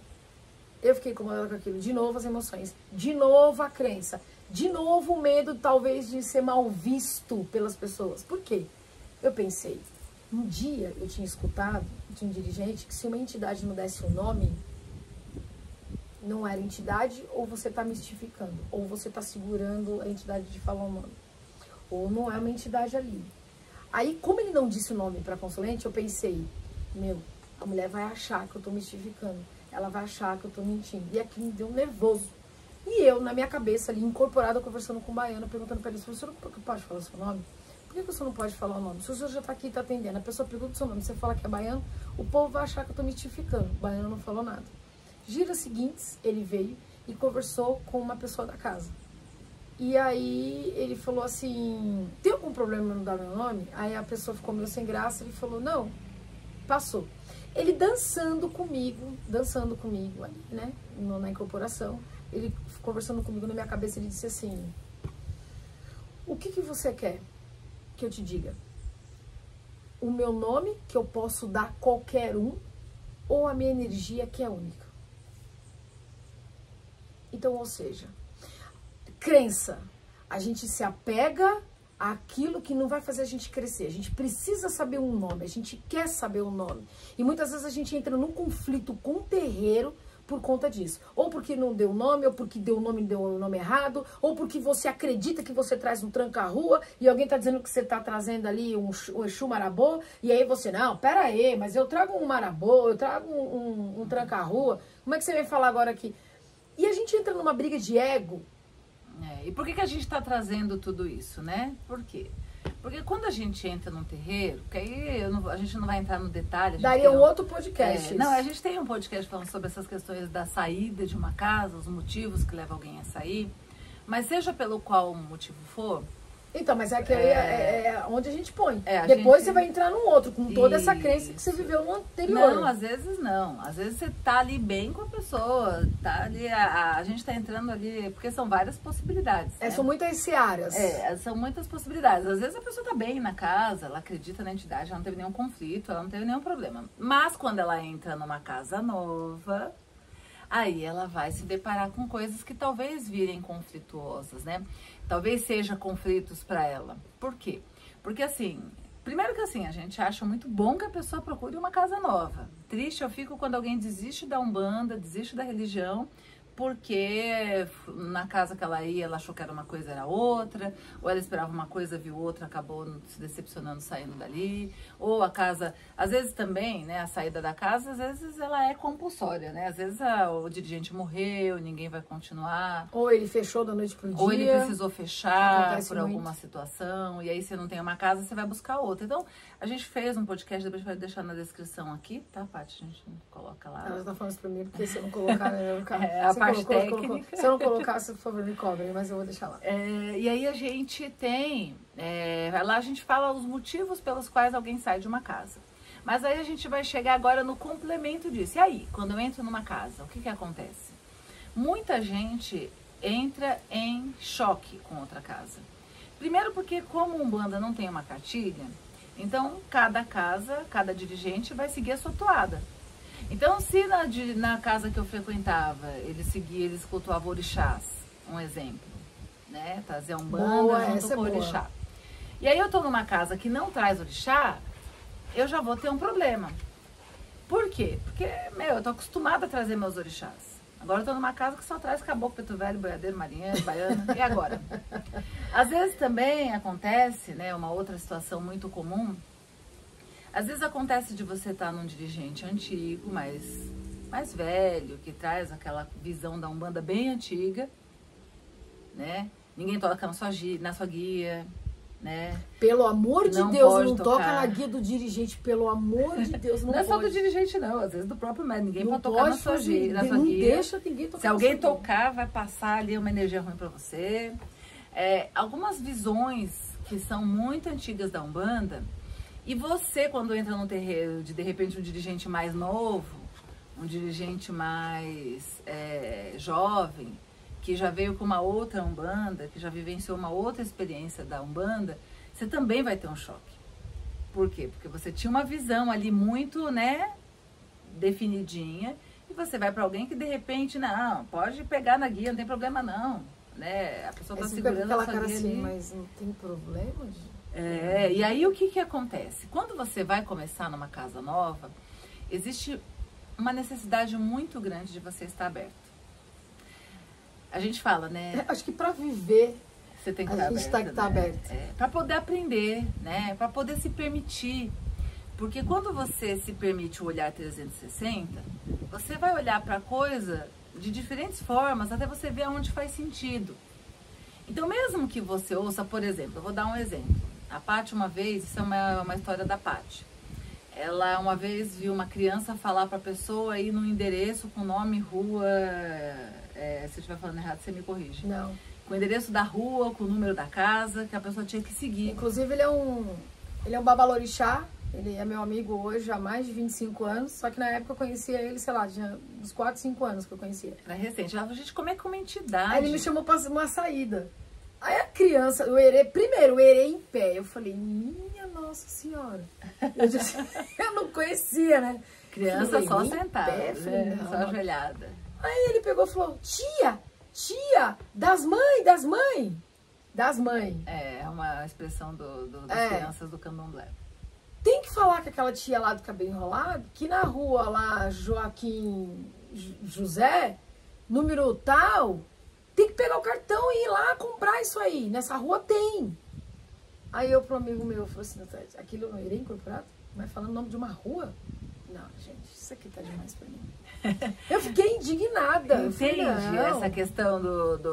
Eu fiquei incomodada com aquilo. De novo as emoções. De novo a crença. De novo o medo, talvez, de ser mal visto pelas pessoas. Por quê? Eu pensei, um dia eu tinha escutado de um dirigente que se uma entidade não desse o nome, não era entidade, ou você está mistificando, ou você está segurando a entidade de falar o nome. Ou não é uma entidade ali. Aí, como ele não disse o nome para a consulente, eu pensei, a mulher vai achar que eu estou mistificando. Ela vai achar que eu tô mentindo. E aqui me deu um nervoso. E eu, na minha cabeça ali, incorporada, conversando com o baiano, perguntando pra ele, o senhor não pode falar o seu nome? Por que o senhor não pode falar o nome? Se o senhor já tá aqui e tá atendendo, a pessoa pergunta o seu nome, você fala que é baiano, o povo vai achar que eu tô mitificando. O baiano não falou nada. Gira seguintes, ele veio e conversou com uma pessoa da casa. E aí ele falou assim, tem algum problema em não dar meu nome? Aí a pessoa ficou meio sem graça, ele falou, não, passou. Ele dançando comigo ali, né, na incorporação, ele conversando comigo na minha cabeça, ele disse assim, o que você quer que eu te diga? O meu nome, que eu posso dar a qualquer um, ou a minha energia, que é única? Então, ou seja, crença, a gente se apega àquilo que não vai fazer a gente crescer. A gente precisa saber um nome, a gente quer saber um nome. E muitas vezes a gente entra num conflito com o terreiro por conta disso. Ou porque não deu nome, ou porque deu o nome errado, ou porque você acredita que você traz um tranca-rua e alguém tá dizendo que você tá trazendo ali um Exu Marabô, e aí você, não, pera aí, mas eu trago um Marabô, eu trago um tranca-rua, como é que você vem falar agora aqui? E a gente entra numa briga de ego. E por que a gente está trazendo tudo isso, né? Por quê? Porque quando a gente entra num terreiro, que aí a gente não vai entrar no detalhe. Daria um outro podcast. Não, a gente tem um podcast falando sobre essas questões da saída de uma casa, os motivos que levam alguém a sair. Mas seja pelo qual motivo for... Então, mas é que é onde a gente põe. Depois você vai entrar num outro, com toda essa crença que você viveu no anterior. Não, às vezes não. Às vezes você tá ali bem com a pessoa, tá ali, a gente tá entrando ali, porque são várias possibilidades. Né? São muitas searas. São muitas possibilidades. Às vezes a pessoa tá bem na casa, ela acredita na entidade, ela não teve nenhum conflito, ela não teve nenhum problema. Mas quando ela entra numa casa nova, aí ela vai se deparar com coisas que talvez virem conflituosas, né? Talvez seja conflitos para ela. Por quê? Porque assim, primeiro que assim, a gente acha muito bom que a pessoa procure uma casa nova. Triste eu fico quando alguém desiste da Umbanda, desiste da religião, porque na casa que ela ia, ela achou que era uma coisa, era outra, ou ela esperava uma coisa, viu outra, acabou se decepcionando, saindo dali, ou a casa, às vezes também, né, a saída da casa, às vezes ela é compulsória, né, às vezes o dirigente morreu, ninguém vai continuar. Ou ele fechou da noite pro dia. Ou ele precisou fechar Acontece por muito. alguma situação, e aí você não tem uma casa, você vai buscar outra. Então, a gente fez um podcast, depois a gente vai deixar na descrição aqui, tá, Paty? A gente coloca lá. Ela tá falando isso pra mim, porque se eu não colocar, né, eu vou ficar... A parte técnica. Se eu não colocar, por favor, me cobrem, mas eu vou deixar lá. E aí a gente tem, lá a gente fala os motivos pelos quais alguém sai de uma casa. Mas aí a gente vai chegar agora no complemento disso. E aí, quando eu entro numa casa, o que acontece? Muita gente entra em choque com outra casa. Primeiro porque como a Umbanda não tem uma cartilha, então cada casa, cada dirigente vai seguir a sua toada. Então, se na casa que eu frequentava, eles cultuavam orixás, um exemplo, né? Trazer Umbanda junto com orixá. E aí eu tô numa casa que não traz orixá, eu já vou ter um problema. Por quê? Porque, eu tô acostumada a trazer meus orixás. Agora eu tô numa casa que só traz caboclo, preto velho, boiadeiro, marinheiro, baiano. E agora? Às vezes também acontece, né, uma outra situação muito comum. Às vezes acontece de você estar num dirigente antigo, mais velho, que traz aquela visão da Umbanda bem antiga, né? Ninguém toca na sua guia, né? Pelo amor de Deus, não toca na guia do dirigente, pelo amor de Deus, não é pode. só do dirigente não, às vezes do próprio médico, ninguém não pode tocar na sua guia. Não deixa ninguém tocar. Se alguém tocar, vai passar ali uma energia ruim para você. Algumas visões que são muito antigas da Umbanda. E você, quando entra num terreiro, de repente um dirigente mais novo, um dirigente mais jovem, que já veio com uma outra Umbanda, que já vivenciou uma outra experiência da Umbanda, você também vai ter um choque. Por quê? Porque você tinha uma visão ali muito, né, definidinha, e você vai para alguém que de repente, não, pode pegar na guia, não tem problema não, né? A pessoa está segurando a sua guia assim, ali. mas não tem problema de... E aí o que acontece? Quando você vai começar numa casa nova, existe uma necessidade muito grande de você estar aberto. A gente fala, né? Acho que para viver, você tem que a gente tem que estar aberto. Para poder aprender, né? Para poder se permitir. Porque quando você se permite o olhar 360, você vai olhar para a coisa de diferentes formas, até você ver aonde faz sentido. Então, mesmo que você ouça, por exemplo, eu vou dar um exemplo. A Paty uma vez, isso é uma história da Paty. Ela uma vez viu uma criança falar para a pessoa ir num endereço com nome, rua, se eu estiver falando errado, você me corrige. Não. Com o endereço da rua, com o número da casa, que a pessoa tinha que seguir. Inclusive, ele é um babalorixá. Ele é meu amigo hoje há mais de 25 anos. Só que na época eu conhecia ele, sei lá, tinha uns 4, 5 anos que eu conhecia. Era recente. Ela falou, gente, como é que é uma entidade? Aí ele me chamou pra uma saída. Aí a criança, o Herê em pé. Eu falei, minha Nossa Senhora. Eu não conhecia, né? Criança falei, só sentada, falei, né? Só ajoelhada. Aí ele pegou e falou, tia, das mães. É uma expressão das crianças do candomblé. Tem que falar com aquela tia lá do cabelo enrolado, que na rua lá, Joaquim José, número tal, tem que pegar o cartão e ir lá comprar isso aí. Nessa rua tem. Aí eu pro amigo meu, falei assim, aquilo não iria incorporado? Mas falando o nome de uma rua? Não, gente, isso aqui tá demais pra mim. Eu fiquei indignada. Entende essa questão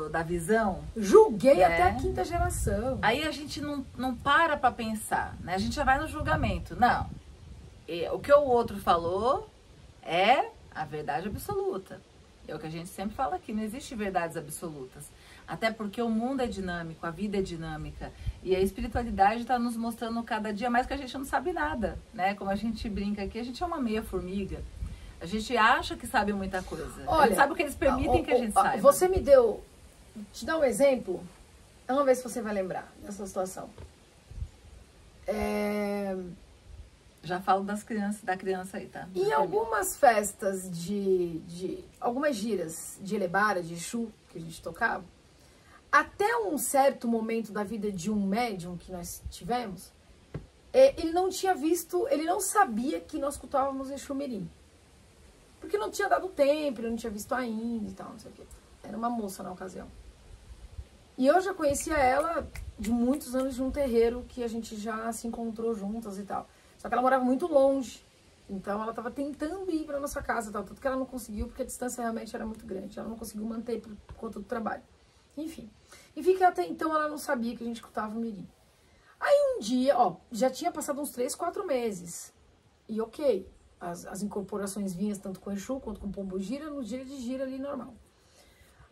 da visão? Julguei até a 5ª geração. Aí a gente não para pra pensar, né? A gente já vai no julgamento. Não. O que o outro falou é a verdade absoluta. É o que a gente sempre fala aqui, não existe verdades absolutas. Até porque o mundo é dinâmico, a vida é dinâmica. E a espiritualidade está nos mostrando cada dia mais que a gente não sabe nada, né? Como a gente brinca aqui, a gente é uma meia formiga. A gente acha que sabe muita coisa. Olha, a gente sabe o que eles permitem que a gente saiba. Você me deu... Te dar um exemplo. Vamos ver se você vai lembrar dessa situação. Já falo da criança aí, tá? Em algumas festas algumas giras de Elebara, de Exu, que a gente tocava, até um certo momento da vida de um médium que nós tivemos, ele não tinha visto, ele não sabia que nós cultuávamos Exu Mirim. Porque não tinha dado tempo, ele não tinha visto ainda e tal, não sei o quê. Era uma moça na ocasião. E eu já conhecia ela de muitos anos de um terreiro que a gente já se encontrou juntas e tal. Só que ela morava muito longe. Então ela estava tentando ir para nossa casa e tal. Tanto que ela não conseguiu, porque a distância realmente era muito grande. Ela não conseguiu manter por conta do trabalho. Enfim que até então ela não sabia que a gente escutava o Mirim. Aí um dia, já tinha passado uns 3, 4 meses. E ok, as incorporações vinham tanto com Exu quanto com Pombogira, no dia de gira ali normal.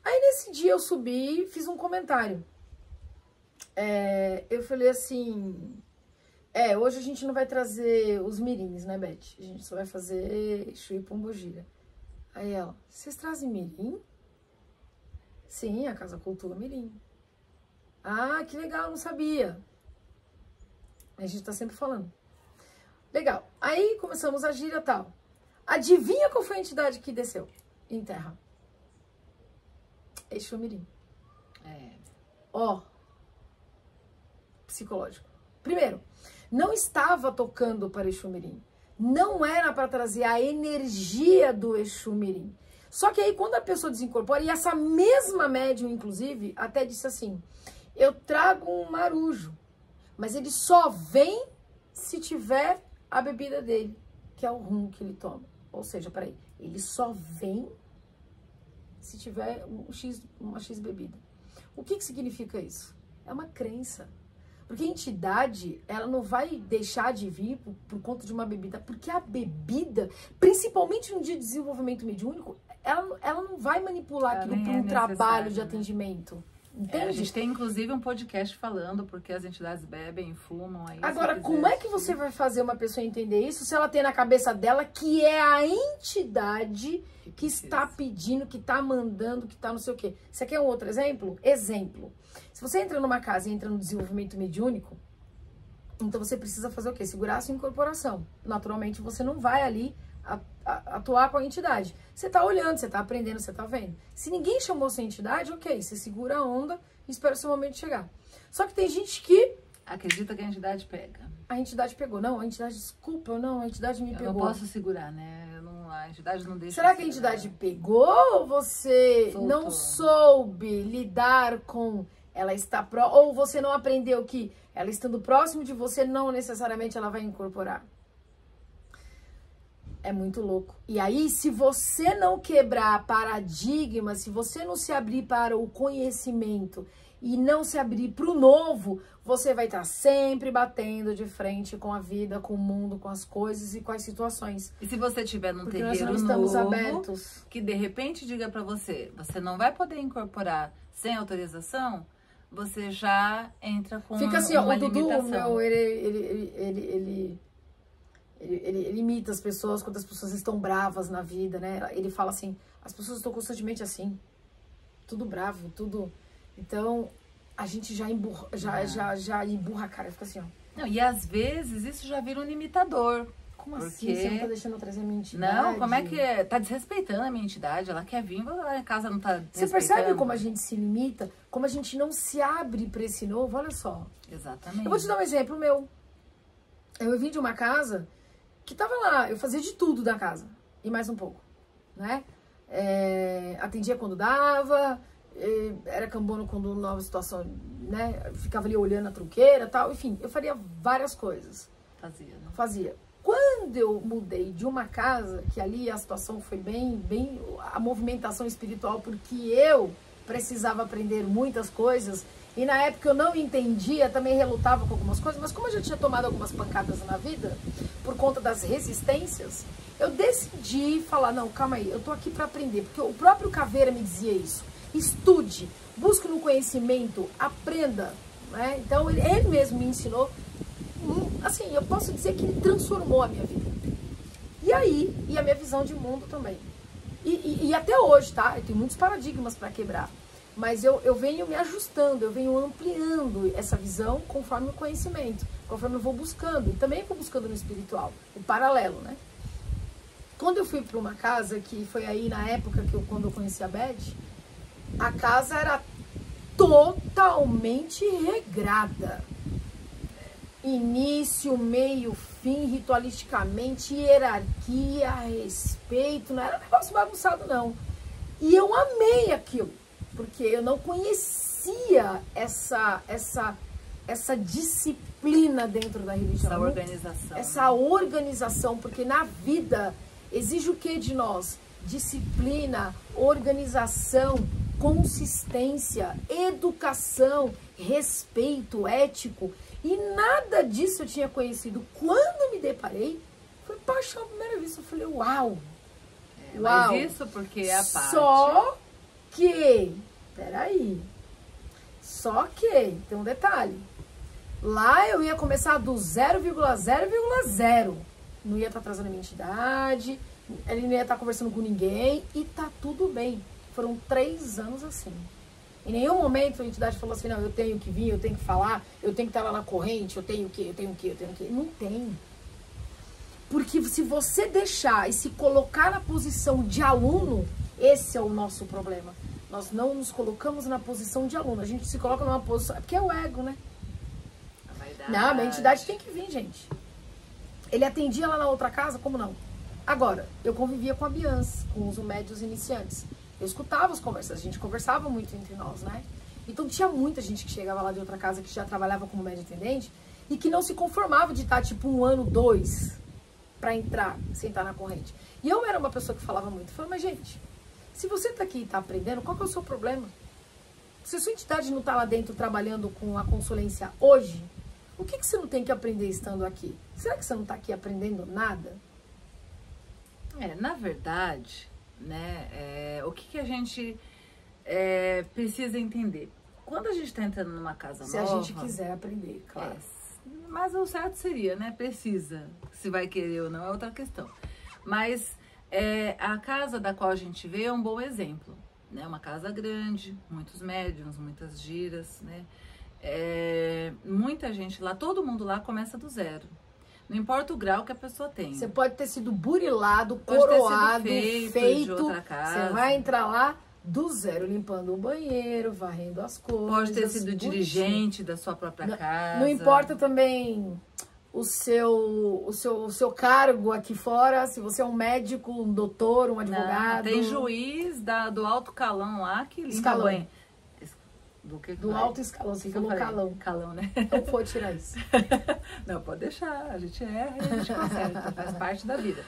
Aí nesse dia eu subi e fiz um comentário. Eu falei assim... hoje a gente não vai trazer os mirins, né, Beth? A gente só vai fazer Exu e Pombogira. Aí ela, vocês trazem mirim? Sim, a Casa Cultura Mirim. Ah, que legal, não sabia. A gente tá sempre falando. Legal. Aí começamos a gira e tal. Adivinha qual foi a entidade que desceu em terra? Exu Mirim. Psicológico. Primeiro, não estava tocando para Exu Mirim. Não era para trazer a energia do Exu Mirim. Só que aí quando a pessoa desincorpora, e essa mesma médium, inclusive, até disse assim, eu trago um marujo, mas ele só vem se tiver a bebida dele, que é o rum que ele toma. Ou seja, peraí, ele só vem se tiver uma X bebida. O que significa isso? É uma crença. Porque a entidade, ela não vai deixar de vir por conta de uma bebida. Porque a bebida, principalmente no dia de desenvolvimento mediúnico, ela não vai manipular aquilo para um trabalho de atendimento. Entende? A gente tem, inclusive, um podcast falando porque as entidades bebem, fumam. Aí, agora, como é que você vai fazer uma pessoa entender isso se ela tem na cabeça dela que é a entidade que está pedindo, que está mandando, que está não sei o quê? Você quer um outro exemplo? Exemplo. Se você entra numa casa e entra no desenvolvimento mediúnico, então você precisa fazer o quê? Segurar a sua incorporação. Naturalmente, você não vai ali atuar com a entidade. Você tá olhando, você tá aprendendo, você tá vendo. Se ninguém chamou sua entidade, ok, você segura a onda e espera o seu momento chegar. Só que tem gente que acredita que a entidade pega. A entidade pegou. Não, a entidade, desculpa, não, a entidade me pegou. Eu não posso segurar, né? A entidade não deixa. Será que a entidade pegou ou você não soube lidar com ela está ou você não aprendeu que ela estando próximo de você, não necessariamente ela vai incorporar? É muito louco. E aí, se você não quebrar paradigmas, se você não se abrir para o conhecimento e não se abrir para o novo, você vai estar sempre batendo de frente com a vida, com o mundo, com as coisas e com as situações. E se você estiver num Porque terreiro nós não estamos novo, abertos. que de repente diga para você, você não vai poder incorporar sem autorização, você já entra com Fica assim, uma ó, o Dudu, limitação. ele imita as pessoas quando as pessoas estão bravas na vida, né? Ele fala assim, as pessoas estão constantemente assim, tudo bravo, tudo... Então, a gente já emburra, já emburra a cara, fica assim, ó. Não, e às vezes isso já vira um limitador. Como assim? Você não tá deixando eu trazer a minha entidade? Não, como é que é? Tá desrespeitando a minha entidade? Ela quer vir, a casa não tá Você percebe como a gente se limita? Como a gente não se abre para esse novo? Olha só. Exatamente. Eu vou te dar um exemplo meu. Eu vim de uma casa que tava lá, eu fazia de tudo da casa. E mais um pouco, né? Atendia quando dava, era cambono quando nova situação, né? Ficava ali olhando a truqueira e tal. Enfim, eu faria várias coisas. Fazia, né? Fazia. Quando eu mudei de uma casa, que ali a situação foi bem, a movimentação espiritual, porque eu precisava aprender muitas coisas, e na época eu não entendia, também relutava com algumas coisas, mas como eu já tinha tomado algumas pancadas na vida, por conta das resistências, eu decidi falar, não, calma aí, eu tô aqui para aprender, porque o próprio Caveira me dizia isso, estude, busque no conhecimento, aprenda, né? Então ele mesmo me ensinou. Assim, eu posso dizer que ele transformou a minha vida. E aí, e a minha visão de mundo também. E até hoje, tá? Eu tenho muitos paradigmas para quebrar. Mas eu venho me ajustando, eu venho ampliando essa visão conforme o conhecimento, conforme eu vou buscando. E também vou buscando no espiritual, o paralelo, né? Quando eu fui para uma casa, que foi aí na época quando eu conheci a Beth, a casa era totalmente regrada. Início, meio, fim, ritualisticamente, hierarquia, respeito, não era um negócio bagunçado, não. E eu amei aquilo, porque eu não conhecia essa disciplina dentro da religião. Essa organização. Essa organização, porque na vida exige o que de nós? Disciplina, organização, consistência, educação, respeito ético. E nada disso eu tinha conhecido. Quando me deparei, foi paixão à primeira vista. Eu falei, uau! Uau! Mas isso porque é a parte... Só que... Peraí. Só que... Tem um detalhe. Lá eu ia começar do 0,0,0. Não ia estar trazendo a minha entidade. Ele não ia estar conversando com ninguém. E tá tudo bem. Foram 3 anos assim. Em nenhum momento a entidade falou assim, não, eu tenho que vir, eu tenho que falar, eu tenho que estar lá na corrente, eu tenho que. Não tem. Porque se você deixar e se colocar na posição de aluno, esse é o nosso problema. Nós não nos colocamos na posição de aluno, a gente se coloca numa posição... Porque é o ego, né? Não, a minha entidade tem que vir, gente. Ele atendia lá na outra casa, como não? Agora, eu convivia com a Bianca, com os médios iniciantes. Eu escutava as conversas, a gente conversava muito entre nós, né? Então tinha muita gente que chegava lá de outra casa que já trabalhava como médio atendente e que não se conformava de estar tipo 1 ano, 2 para entrar, sentar na corrente. E eu era uma pessoa que falava muito, eu falava, mas gente, se você tá aqui e tá aprendendo, qual que é o seu problema? Se a sua entidade não tá lá dentro trabalhando com a consulência hoje, o que você não tem que aprender estando aqui? Será que você não tá aqui aprendendo nada? Na verdade... né? O que a gente precisa entender? Quando a gente está entrando numa casa nova... Se a gente quiser aprender, claro. Mas o certo seria, né? Precisa. Se vai querer ou não é outra questão. Mas a casa da qual a gente vê é um bom exemplo. Né? Uma casa grande, muitos médiuns, muitas giras, né? Muita gente lá, todo mundo lá começa do zero. Não importa o grau que a pessoa tem. Você pode ter sido burilado, coroado, feito. De outra casa. Você vai entrar lá do zero, limpando o banheiro, varrendo as coisas. Pode ter sido dirigente da sua própria casa. Não importa também o seu cargo aqui fora, se você é um médico, um doutor, um advogado. Tem juiz do alto calão lá que limpa escalão. o banheiro. Do alto escalão, você falou calão. Calão, né? Então pode tirar isso. Não, pode deixar. A gente erra e a gente consegue, faz parte da vida.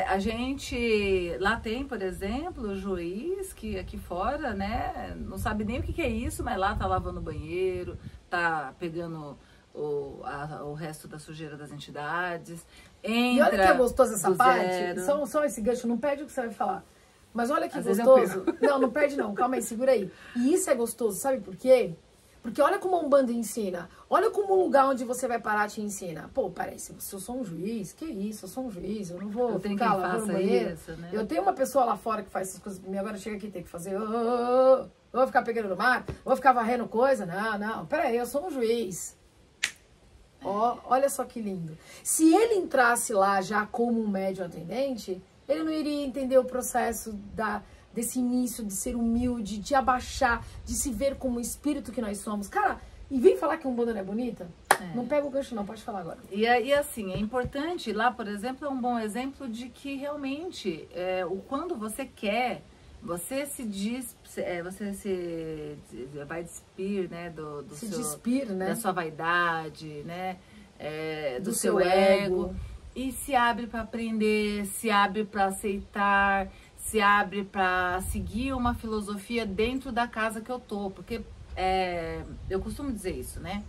A gente, lá tem, por exemplo, o juiz que aqui fora, né, não sabe nem o que é isso, mas lá tá lavando o banheiro, tá pegando o resto da sujeira das entidades. E olha que é gostoso essa parte, zero. só esse gancho, não perde o que você vai falar. Mas olha que Às vezes gostoso. Não, não perde não, calma aí, segura aí. E isso é gostoso, sabe por quê? Porque olha como a Umbanda ensina. Olha como o lugar onde você vai parar te ensina. Pô, parece, se eu sou um juiz, que isso, eu sou um juiz, eu não vou ficar lavando banheiro. Isso, né? Eu tenho uma pessoa lá fora que faz essas coisas pra mim, agora chega aqui e tem que fazer. Eu vou ficar pegando no mar, vou ficar varrendo coisa. Não, peraí, eu sou um juiz. Ó, olha só que lindo. Se ele entrasse lá já como um médium atendente, ele não iria entender o processo desse início de ser humilde, de abaixar, de se ver como o espírito que nós somos. Cara, e vem falar que Umbanda não é bonita? Não pega o gancho não, pode falar agora. E assim, é importante, lá, por exemplo, é um bom exemplo de que realmente, quando você quer, você se diz, você vai despir, né, despir, né? da sua vaidade, né, do seu ego. E se abre para aprender, se abre para aceitar, se abre para seguir uma filosofia dentro da casa que eu tô, porque eu costumo dizer isso, né?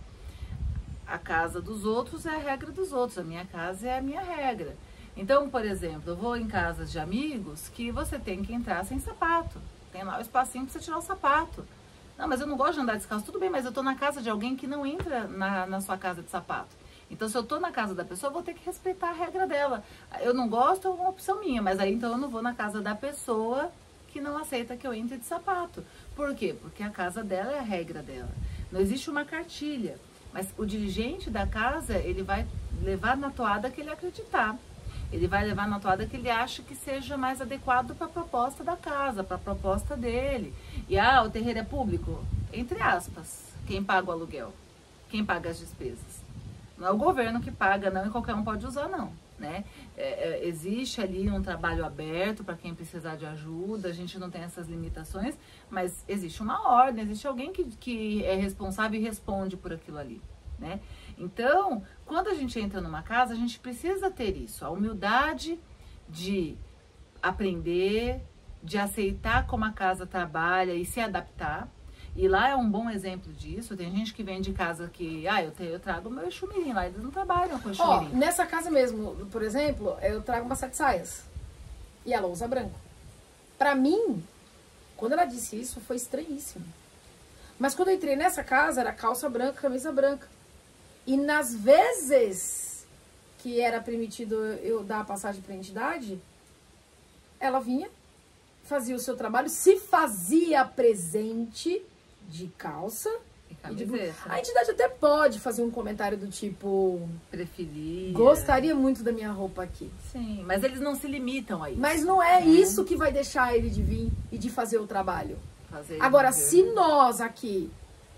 A casa dos outros é a regra dos outros, a minha casa é a minha regra. Então, por exemplo, eu vou em casas de amigos que você tem que entrar sem sapato. Tem lá o espacinho para você tirar o sapato. Não, mas eu não gosto de andar descalço. Tudo bem, mas eu tô na casa de alguém que não entra na sua casa de sapato. Então, se eu tô na casa da pessoa, eu vou ter que respeitar a regra dela. Eu não gosto, é uma opção minha, mas aí então eu não vou na casa da pessoa que não aceita que eu entre de sapato. Por quê? Porque a casa dela é a regra dela. Não existe uma cartilha, mas o dirigente da casa, ele vai levar na toada que ele acreditar. Ele vai levar na toada que ele acha que seja mais adequado para a proposta da casa, para a proposta dele. E o terreiro é público? Entre aspas. Quem paga o aluguel? Quem paga as despesas? Não é o governo que paga, não, e qualquer um pode usar, não, né? Existe ali um trabalho aberto para quem precisar de ajuda, a gente não tem essas limitações, mas existe uma ordem, existe alguém que é responsável e responde por aquilo ali, né? Então, quando a gente entra numa casa, a gente precisa ter isso, a humildade de aprender, de aceitar como a casa trabalha e se adaptar. E lá é um bom exemplo disso. Tem gente que vem de casa que, eu trago o meu Exu Mirim lá, eles não trabalham com Exu Mirim. Nessa casa mesmo, por exemplo, eu trago uma 7 saias e ela usa branco. Pra mim, quando ela disse isso, foi estranhíssimo. Mas quando eu entrei nessa casa, era calça branca, camisa branca. E nas vezes que era permitido eu dar a passagem pra entidade, ela vinha, fazia o seu trabalho, se fazia presente de calça e camiseta. A entidade até pode fazer um comentário do tipo... Preferia. Gostaria muito da minha roupa aqui. Sim, mas eles não se limitam a isso. Mas não é isso que vai deixar ele de vir e de fazer o trabalho. Agora, se nós aqui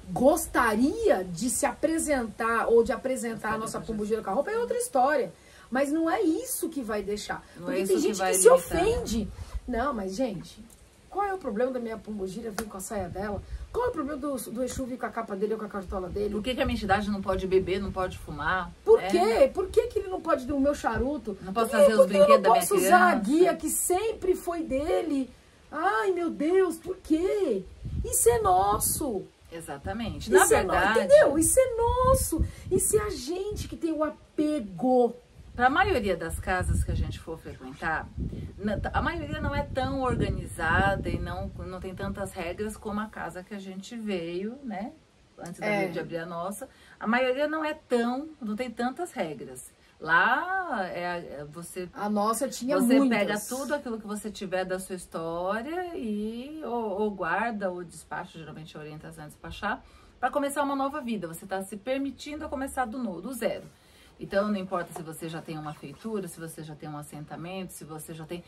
gostaria de se apresentar ou de apresentar a nossa pombogira com a roupa, é outra história. Mas não é isso que vai deixar. Porque tem gente que se ofende. Não, mas gente, qual é o problema da minha pombogira vir com a saia dela? Qual é o problema do Exu vir com a capa dele ou com a cartola dele? Por que a minha entidade não pode beber, não pode fumar? Por quê? Por que ele não pode ter o meu charuto? Não posso fazer os brinquedos da minha criança? Eu não posso usar a guia que sempre foi dele. Ai, meu Deus, por quê? Isso é nosso. Exatamente. Na verdade... Entendeu? Isso é nosso. Isso é a gente que tem o apego. Para a maioria das casas que a gente for frequentar, a maioria não é tão organizada e não tem tantas regras como a casa que a gente veio, né? Antes de abrir a nossa. A maioria não tem tantas regras. Lá, a nossa tinha muitas. Você pega tudo aquilo que você tiver da sua história e ou guarda ou despacha, geralmente orienta a despachar, para começar uma nova vida. Você está se permitindo a começar do zero. Então, não importa se você já tem uma feitura, se você já tem um assentamento, se você já tem...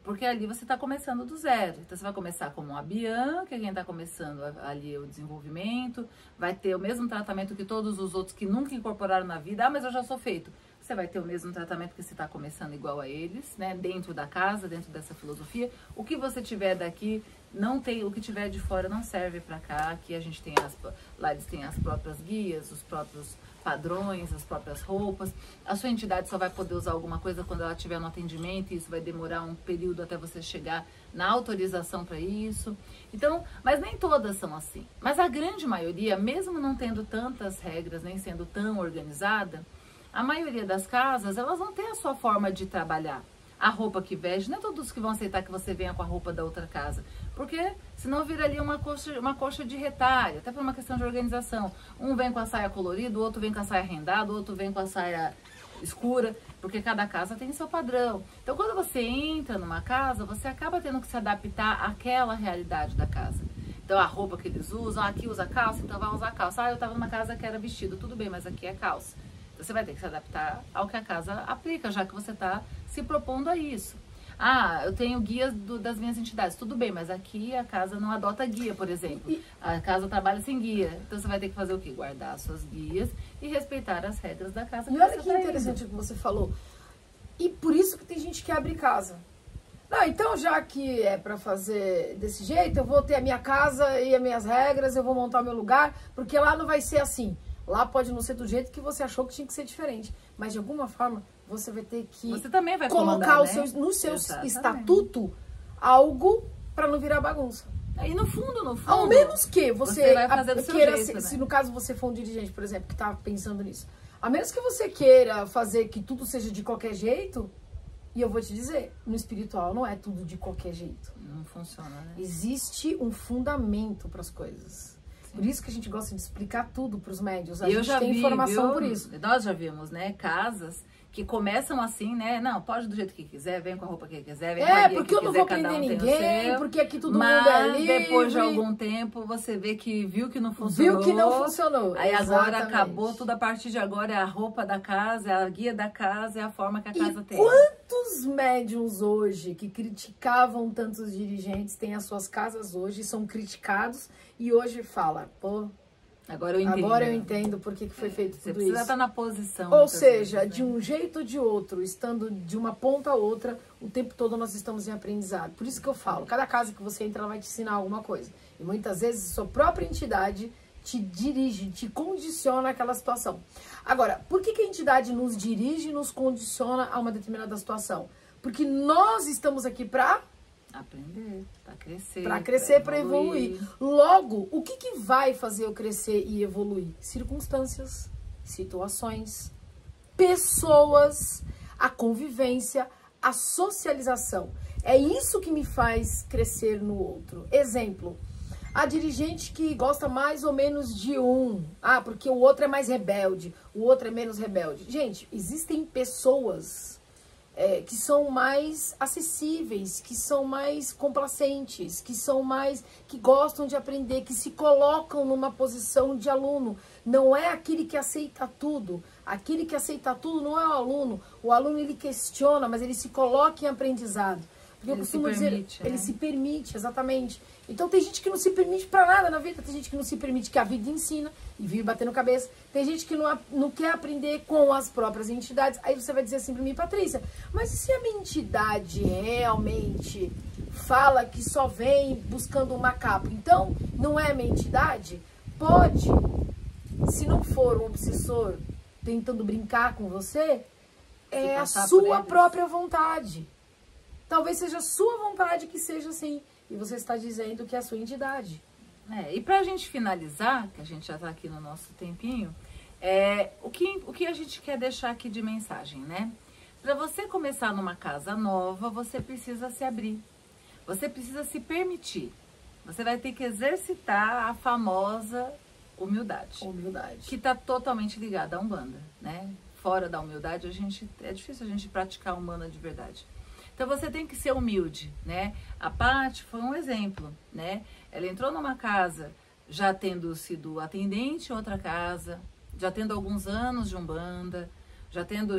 Porque ali você está começando do zero. Então, você vai começar como uma Bian, que é quem está começando ali o desenvolvimento. Vai ter o mesmo tratamento que todos os outros que nunca incorporaram na vida. Mas eu já sou feito. Você vai ter o mesmo tratamento que você está começando igual a eles, né? Dentro da casa, dentro dessa filosofia. O que você tiver daqui não tem, o que tiver de fora não serve para cá. Aqui a gente tem lá eles têm as próprias guias, os próprios padrões, as próprias roupas. A sua entidade só vai poder usar alguma coisa quando ela estiver no atendimento, e isso vai demorar um período até você chegar na autorização para isso. Então, mas nem todas são assim. Mas a grande maioria, mesmo não tendo tantas regras, nem sendo tão organizada, a maioria das casas, elas vão ter a sua forma de trabalhar. A roupa que veste, não é todos que vão aceitar que você venha com a roupa da outra casa, porque senão viraria uma coxa de retalho, até por uma questão de organização. Um vem com a saia colorida, o outro vem com a saia rendada, o outro vem com a saia escura, porque cada casa tem seu padrão. Então, quando você entra numa casa, você acaba tendo que se adaptar àquela realidade da casa. Então, a roupa que eles usam, aqui usa calça, então vai usar calça. Ah, eu estava numa casa que era vestido, tudo bem, mas aqui é calça. Você vai ter que se adaptar ao que a casa aplica, já que você está se propondo a isso. Ah, eu tenho guias das minhas entidades. Tudo bem, mas aqui a casa não adota guia, por exemplo. A casa trabalha sem guia. Então você vai ter que fazer o quê? Guardar as suas guias e respeitar as regras da casa. E olha que interessante o que você falou. E por isso que tem gente que abre casa. Não, então já que é para fazer desse jeito, eu vou ter a minha casa e as minhas regras, eu vou montar o meu lugar, porque lá não vai ser assim. Lá pode não ser do jeito que você achou que tinha que ser diferente. Mas de alguma forma você vai ter que você também vai colocar comandar, no seu estatuto algo para não virar bagunça. E no fundo, ao menos que você vai fazer do seu queira, jeito, se no caso você for um dirigente, por exemplo, que está pensando nisso, a menos que você queira fazer que tudo seja de qualquer jeito, e eu vou te dizer, no espiritual não é tudo de qualquer jeito. Não funciona, né? Existe um fundamento para as coisas. Por isso que a gente gosta de explicar tudo para os médios. A gente tem informação por isso. Nós já vimos, né, casas que começam assim, né? Não, pode do jeito que quiser, vem com a roupa que quiser, vem com a guia porque eu não vou prender ninguém, porque aqui todo mundo é livre. Mas depois de algum tempo você viu que não funcionou. Viu que não funcionou. Aí agora acabou tudo, a partir de agora é a roupa da casa, é a guia da casa, é a forma que a casa tem. Quantos médiums hoje que criticavam tantos dirigentes têm as suas casas hoje, são criticados e hoje fala, pô, agora eu entendo por que foi feito tudo isso. Você precisa estar na posição. Ou seja, vezes, né? De um jeito ou de outro, estando de uma ponta a outra, o tempo todo nós estamos em aprendizado. Por isso que eu falo, cada casa que você entra, ela vai te ensinar alguma coisa. E muitas vezes sua própria entidade te dirige, te condiciona àquela situação. Agora, por que a entidade nos dirige e nos condiciona a uma determinada situação? Porque nós estamos aqui para aprender, para crescer. Para crescer, para evoluir. Logo, o que vai fazer eu crescer e evoluir? Circunstâncias, situações, pessoas, a convivência, a socialização. É isso que me faz crescer no outro. Exemplo, a dirigente que gosta mais ou menos de um. Ah, porque o outro é mais rebelde, o outro é menos rebelde. Gente, existem pessoas que são mais acessíveis, que são mais complacentes, que gostam de aprender, que se colocam numa posição de aluno. Não é aquele que aceita tudo. Aquele que aceita tudo não é o aluno. O aluno, ele questiona, mas ele se coloca em aprendizado. Porque eu costumo dizer, ele se permite, exatamente. Então tem gente que não se permite pra nada na vida, tem gente que não se permite, que a vida ensina e vive batendo cabeça. Tem gente que não quer aprender com as próprias entidades. Aí você vai dizer assim pra mim, Patrícia, mas e se a minha entidade realmente fala que só vem buscando uma capa? Então, não é a minha entidade? Pode, se não for um obsessor tentando brincar com você, é a sua própria vontade. Talvez seja a sua vontade que seja assim. E você está dizendo que é a sua entidade. E pra gente finalizar, que a gente já tá aqui no nosso tempinho, o que a gente quer deixar aqui de mensagem, né? Para você começar numa casa nova, você precisa se abrir. Você precisa se permitir. Você vai ter que exercitar a famosa humildade. Que tá totalmente ligada à Umbanda, né? Fora da humildade, é difícil a gente praticar a Umbanda de verdade. Então você tem que ser humilde, né? A Paty foi um exemplo, né? Ela entrou numa casa já tendo sido atendente em outra casa, já tendo alguns anos de Umbanda, já tendo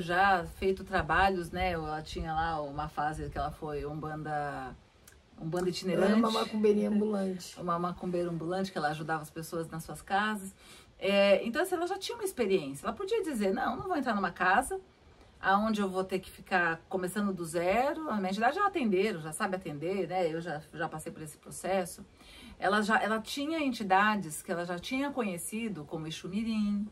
feito trabalhos, né? Ela tinha lá uma fase que ela foi Umbanda itinerante. Uma macumbeirinha ambulante. Uma macumbeira ambulante, que ela ajudava as pessoas nas suas casas. Então, assim, ela já tinha uma experiência. Ela podia dizer, não vou entrar numa casa, aonde eu vou ter que ficar começando do zero. A minha entidade já atenderam, já sabe atender, né? Eu já passei por esse processo. Ela tinha entidades que ela já tinha conhecido, como Exu Mirim,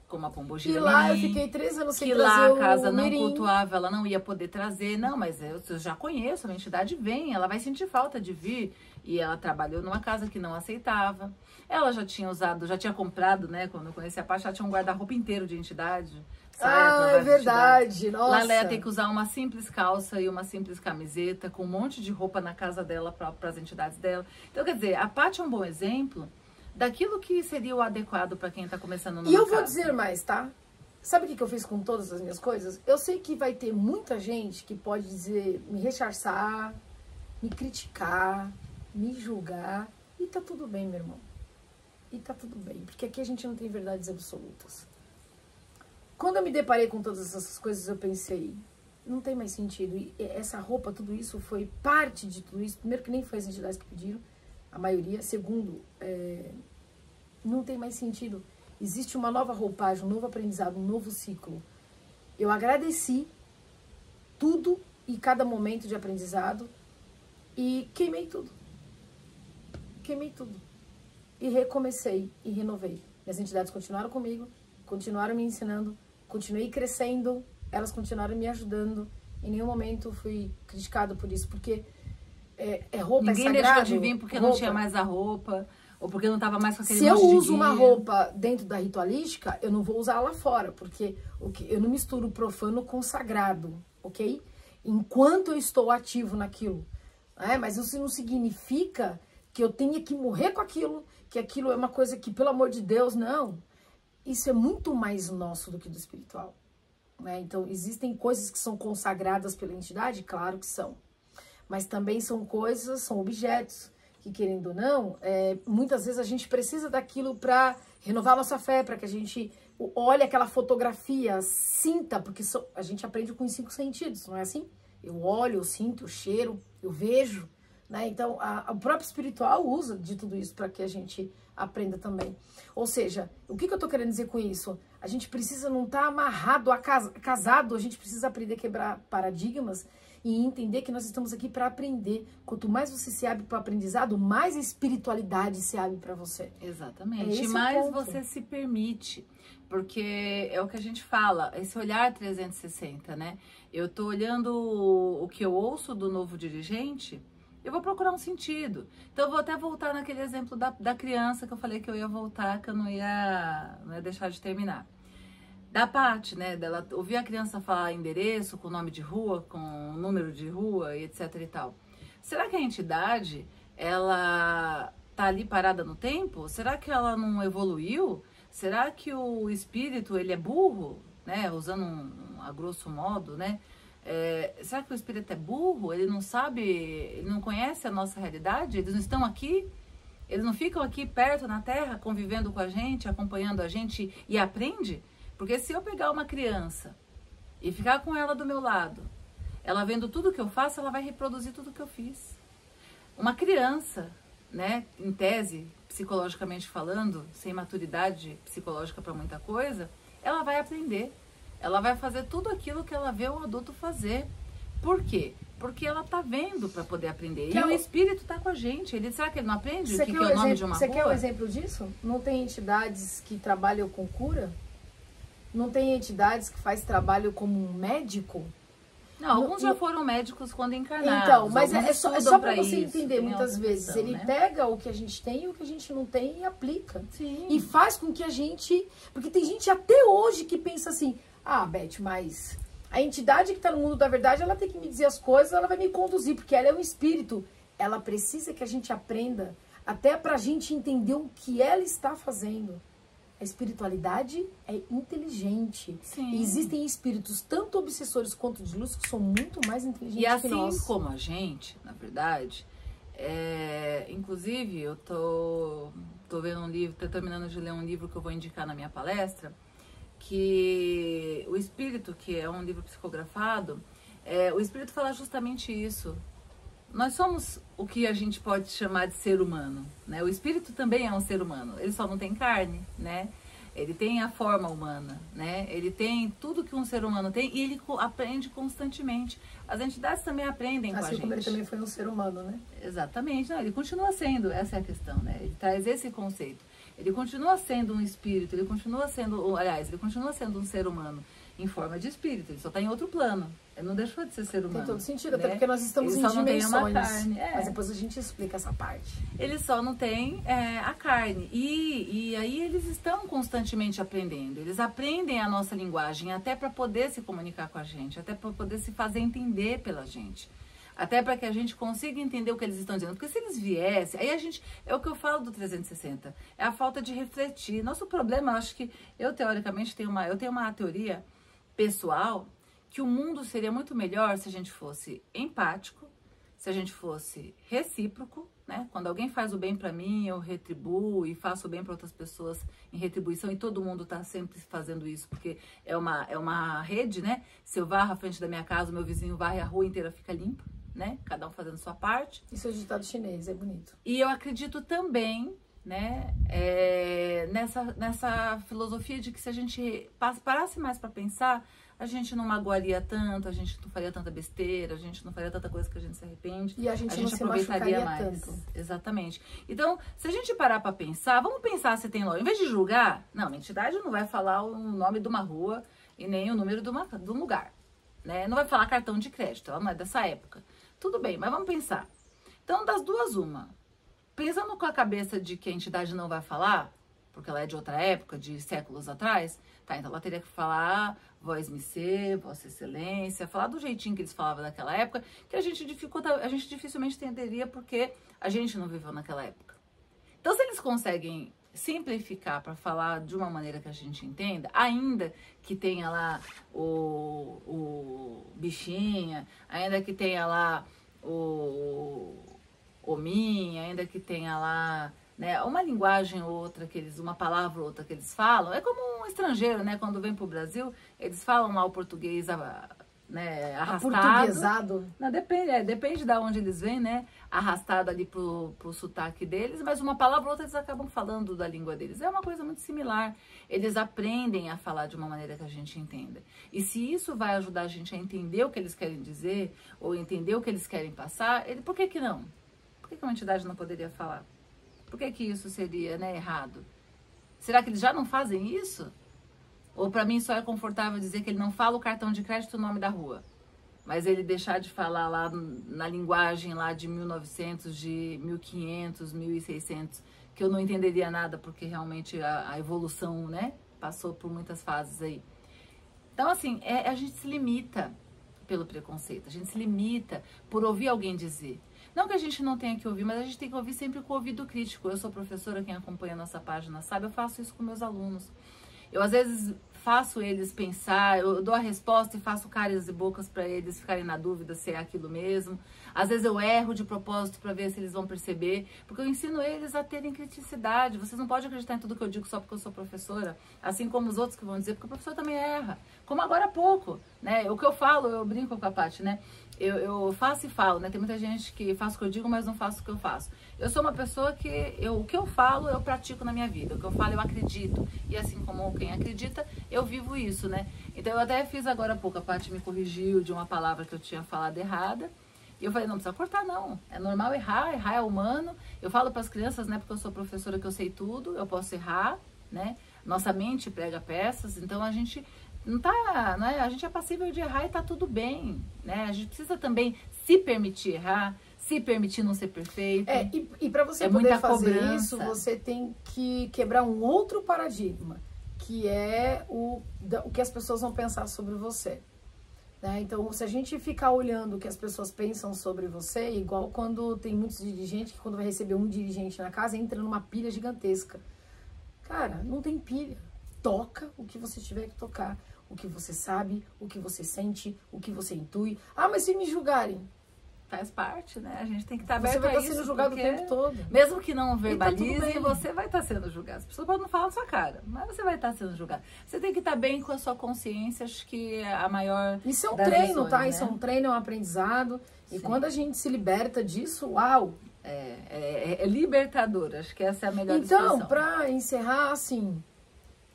como a Pombogira E lá Mirim, eu fiquei 3 anos sem que trazer lá a o casa não Mirim. cultuava, ela não ia poder trazer. Não, mas eu já conheço, a minha entidade vem, ela vai sentir falta de vir. E ela trabalhou numa casa que não aceitava. Ela já tinha usado, já tinha comprado, né? Quando eu conheci a Paty, ela tinha um guarda-roupa inteiro de entidade. É verdade, nossa. Lá ela ia ter que usar uma simples calça e uma simples camiseta, com um monte de roupa na casa dela para as entidades dela. Então, quer dizer, a Paty é um bom exemplo daquilo que seria o adequado para quem está começando numa E eu casa. vou dizer mais, tá? Sabe o que eu fiz com todas as minhas coisas? Eu sei que vai ter muita gente que pode dizer, me rechaçar, me criticar, me julgar. E tá tudo bem, meu irmão. E tá tudo bem, porque aqui a gente não tem verdades absolutas. Quando eu me deparei com todas essas coisas, eu pensei, não tem mais sentido. E essa roupa, tudo isso foi parte de tudo isso. Primeiro que nem foi as entidades que pediram, a maioria. Segundo, não tem mais sentido. Existe uma nova roupagem, um novo aprendizado, um novo ciclo. Eu agradeci tudo e cada momento de aprendizado e queimei tudo. Queimei tudo. E recomecei e renovei. Minhas entidades continuaram comigo, continuaram me ensinando, continuei crescendo, elas continuaram me ajudando. Em nenhum momento fui criticado por isso, porque roupa Ninguém é sagrado. deixou de vir porque roupa. não tinha mais a roupa, ou porque não estava mais com aquele Se eu monte de uso uma guia. roupa dentro da ritualística, eu não vou usar lá fora, porque eu não misturo o profano com o sagrado, ok? Enquanto eu estou ativo naquilo. Mas isso não significa que eu tenha que morrer com aquilo, que aquilo é uma coisa que, pelo amor de Deus, não. Isso é muito mais nosso do que do espiritual. Então, existem coisas que são consagradas pela entidade? Claro que são. Mas também são coisas, são objetos, que querendo ou não, muitas vezes a gente precisa daquilo para renovar a nossa fé, para que a gente olhe aquela fotografia, sinta, porque a gente aprende com os 5 sentidos, não é assim? Eu olho, eu sinto, eu cheiro, eu vejo, né? Então, o próprio espiritual usa de tudo isso para que a gente aprenda também. Ou seja, o que eu tô querendo dizer com isso? A gente precisa não estar amarrado, casado, a gente precisa aprender a quebrar paradigmas e entender que nós estamos aqui para aprender. Quanto mais você se abre para o aprendizado, mais a espiritualidade se abre para você. Exatamente. E mais você se permite. Porque é o que a gente fala, esse olhar 360, né? Eu tô olhando o que eu ouço do novo dirigente, eu vou procurar um sentido. Então, eu vou até voltar naquele exemplo da criança que eu falei que eu ia voltar, que eu não ia deixar de terminar. Da Paty, né? Dela ouvir a criança falar endereço, com nome de rua, com número de rua, e etc e tal. Será que a entidade, ela tá ali parada no tempo? Será que ela não evoluiu? Será que o espírito, ele é burro? Né? Usando a grosso modo, né? Será que o espírito é burro? Ele não sabe, ele não conhece a nossa realidade? Eles não estão aqui? Eles não ficam aqui perto na Terra, convivendo com a gente, acompanhando a gente e aprende? Porque se eu pegar uma criança e ficar com ela do meu lado, ela vendo tudo que eu faço, ela vai reproduzir tudo que eu fiz. Uma criança, né, em tese, psicologicamente falando, sem maturidade psicológica para muita coisa, ela vai aprender. Ela vai fazer tudo aquilo que ela vê um adulto fazer. Por quê? Porque ela tá vendo para poder aprender. E o espírito tá com a gente. Será que ele não aprende o que é o nome de uma rua? Você quer um exemplo disso? Não tem entidades que trabalham com cura? Não tem entidades que faz trabalho como um médico? Não, alguns já foram médicos quando encarnados. Então, mas é só para você isso, entender, muitas vezes. Questão, ele né? pega o que a gente tem e o que a gente não tem e aplica. Sim. E faz com que a gente... Porque tem gente até hoje que pensa assim, Beth, mas a entidade que está no mundo da verdade, ela tem que me dizer as coisas, ela vai me conduzir, porque ela é um espírito. Ela precisa que a gente aprenda, até para a gente entender o que ela está fazendo. A espiritualidade é inteligente. Sim. E existem espíritos, tanto obsessores quanto de luz, que são muito mais inteligentes e assim que nós. Como a gente, na verdade, inclusive eu tô vendo um livro, tô terminando de ler um livro que eu vou indicar na minha palestra, que o espírito, que é um livro psicografado, o espírito fala justamente isso. Nós somos o que a gente pode chamar de ser humano, né? O espírito também é um ser humano, ele só não tem carne, né? ele tem a forma humana, né? Ele tem tudo que um ser humano tem e ele aprende constantemente. As entidades também aprendem com a gente. Assim como ele também foi um ser humano, né? Exatamente. Não, ele continua sendo, essa é a questão, né? Ele traz esse conceito. Ele continua sendo um espírito, ele continua sendo, aliás, ele continua sendo um ser humano em forma de espírito, ele só está em outro plano. Ele não deixou de ser ser humano. Tem todo sentido, né? até porque nós estamos ele em só dimensões. não tem uma carne. Mas depois a gente explica essa parte. Ele só não tem a carne. E aí eles estão constantemente aprendendo. Eles aprendem a nossa linguagem até para poder se comunicar com a gente, até para poder se fazer entender pela gente. Até para que a gente consiga entender o que eles estão dizendo. Porque se eles viessem, aí a gente, é o que eu falo do 360, é a falta de refletir. Nosso problema, eu acho que eu teoricamente tenho uma teoria pessoal que o mundo seria muito melhor se a gente fosse empático, se a gente fosse recíproco, né? Quando alguém faz o bem para mim, eu retribuo e faço o bem para outras pessoas em retribuição, e todo mundo está sempre fazendo isso, porque é uma rede, né? Se eu varro à frente da minha casa, o meu vizinho varre, a rua inteira fica limpa, né? Cada um fazendo sua parte. Isso é ditado chinês, é bonito. E eu acredito também, né, nessa filosofia de que se a gente parasse mais para pensar, a gente não magoaria tanto, a gente não faria tanta besteira, a gente não faria tanta coisa que a gente se arrepende. E a gente não se aproveitaria mais. Tanto. Exatamente. Então, se a gente parar para pensar, vamos pensar se tem loja. Em vez de julgar, não, a entidade não vai falar o nome de uma rua e nem o número de um lugar. Né? Não vai falar cartão de crédito, ela não é dessa época. Tudo bem, mas vamos pensar. Então, das duas, uma. Pensando com a cabeça de que a entidade não vai falar, porque ela é de outra época, de séculos atrás, tá, então ela teria que falar voz me ser, vossa excelência, falar do jeitinho que eles falavam naquela época, que a gente dificilmente entenderia porque a gente não viveu naquela época. Então, se eles conseguem simplificar para falar de uma maneira que a gente entenda, ainda que tenha lá o bichinha, ainda que tenha lá o hominho, ainda que tenha lá, né, uma linguagem ou outra uma palavra ou outra que eles falam, é como um estrangeiro, né, quando vem pro Brasil, eles falam lá o português, né, arrastado. Portuguesado. Não, depende de onde eles vêm, né, arrastado ali pro sotaque deles, mas uma palavra ou outra eles acabam falando da língua deles. É uma coisa muito similar. Eles aprendem a falar de uma maneira que a gente entenda. E se isso vai ajudar a gente a entender o que eles querem dizer, ou entender o que eles querem passar, por que que não? Por que uma entidade não poderia falar? Por que isso seria, né, errado? Será que eles já não fazem isso? Ou para mim só é confortável dizer que ele não fala o cartão de crédito o nome da rua, mas ele deixar de falar lá na linguagem lá de 1900, de 1500, 1600, que eu não entenderia nada porque realmente a evolução, né, passou por muitas fases aí. Então, assim, a gente se limita pelo preconceito, a gente se limita por ouvir alguém dizer. Não que a gente não tenha que ouvir, mas a gente tem que ouvir sempre com o ouvido crítico. Eu sou professora, quem acompanha a nossa página sabe, eu faço isso com meus alunos. Eu, às vezes, faço eles pensar, eu dou a resposta e faço caras e bocas para eles ficarem na dúvida se é aquilo mesmo. Às vezes eu erro de propósito para ver se eles vão perceber, porque eu ensino eles a terem criticidade. Vocês não podem acreditar em tudo que eu digo só porque eu sou professora, assim como os outros que vão dizer, porque o professor também erra. Como agora há pouco, né? O que eu falo, eu brinco com a Paty, né? Eu faço e falo, né? Tem muita gente que faz o que eu digo, mas não faço o que eu faço. Eu sou uma pessoa que o que eu falo, eu pratico na minha vida. O que eu falo, eu acredito. E assim como quem acredita, eu vivo isso, né? Então, eu até fiz agora há pouco, a Paty me corrigiu de uma palavra que eu tinha falado errada. E eu falei, não precisa cortar, não. É normal errar é humano. Eu falo para as crianças, né? Porque eu sou professora que eu sei tudo, eu posso errar, né? Nossa mente prega peças, então a gente não tá, né? A gente é passível de errar e tá tudo bem, né? A gente precisa também se permitir errar, se permitir não ser perfeito. E para você poder fazer isso, você tem que quebrar um outro paradigma, que é o que as pessoas vão pensar sobre você. Né? Então, se a gente ficar olhando o que as pessoas pensam sobre você, igual quando tem muitos dirigentes que quando vai receber um dirigente na casa, entra numa pilha gigantesca. Cara, não tem pilha. Toca o que você tiver que tocar. O que você sabe, o que você sente, o que você intui. Ah, mas se me julgarem? Faz parte, né? A gente tem que estar aberto a isso. Você vai estar sendo julgado o tempo todo. Mesmo que não verbalize, tá você vai estar sendo julgado. As pessoas podem não falar na sua cara, mas você vai estar sendo julgado. Você tem que estar bem com a sua consciência, acho que é a maior... Isso é um treino, tá? Né? Isso é um treino, é um aprendizado. E quando a gente se liberta disso, uau! É libertador, acho que essa é a melhor expressão. Então, para encerrar, assim...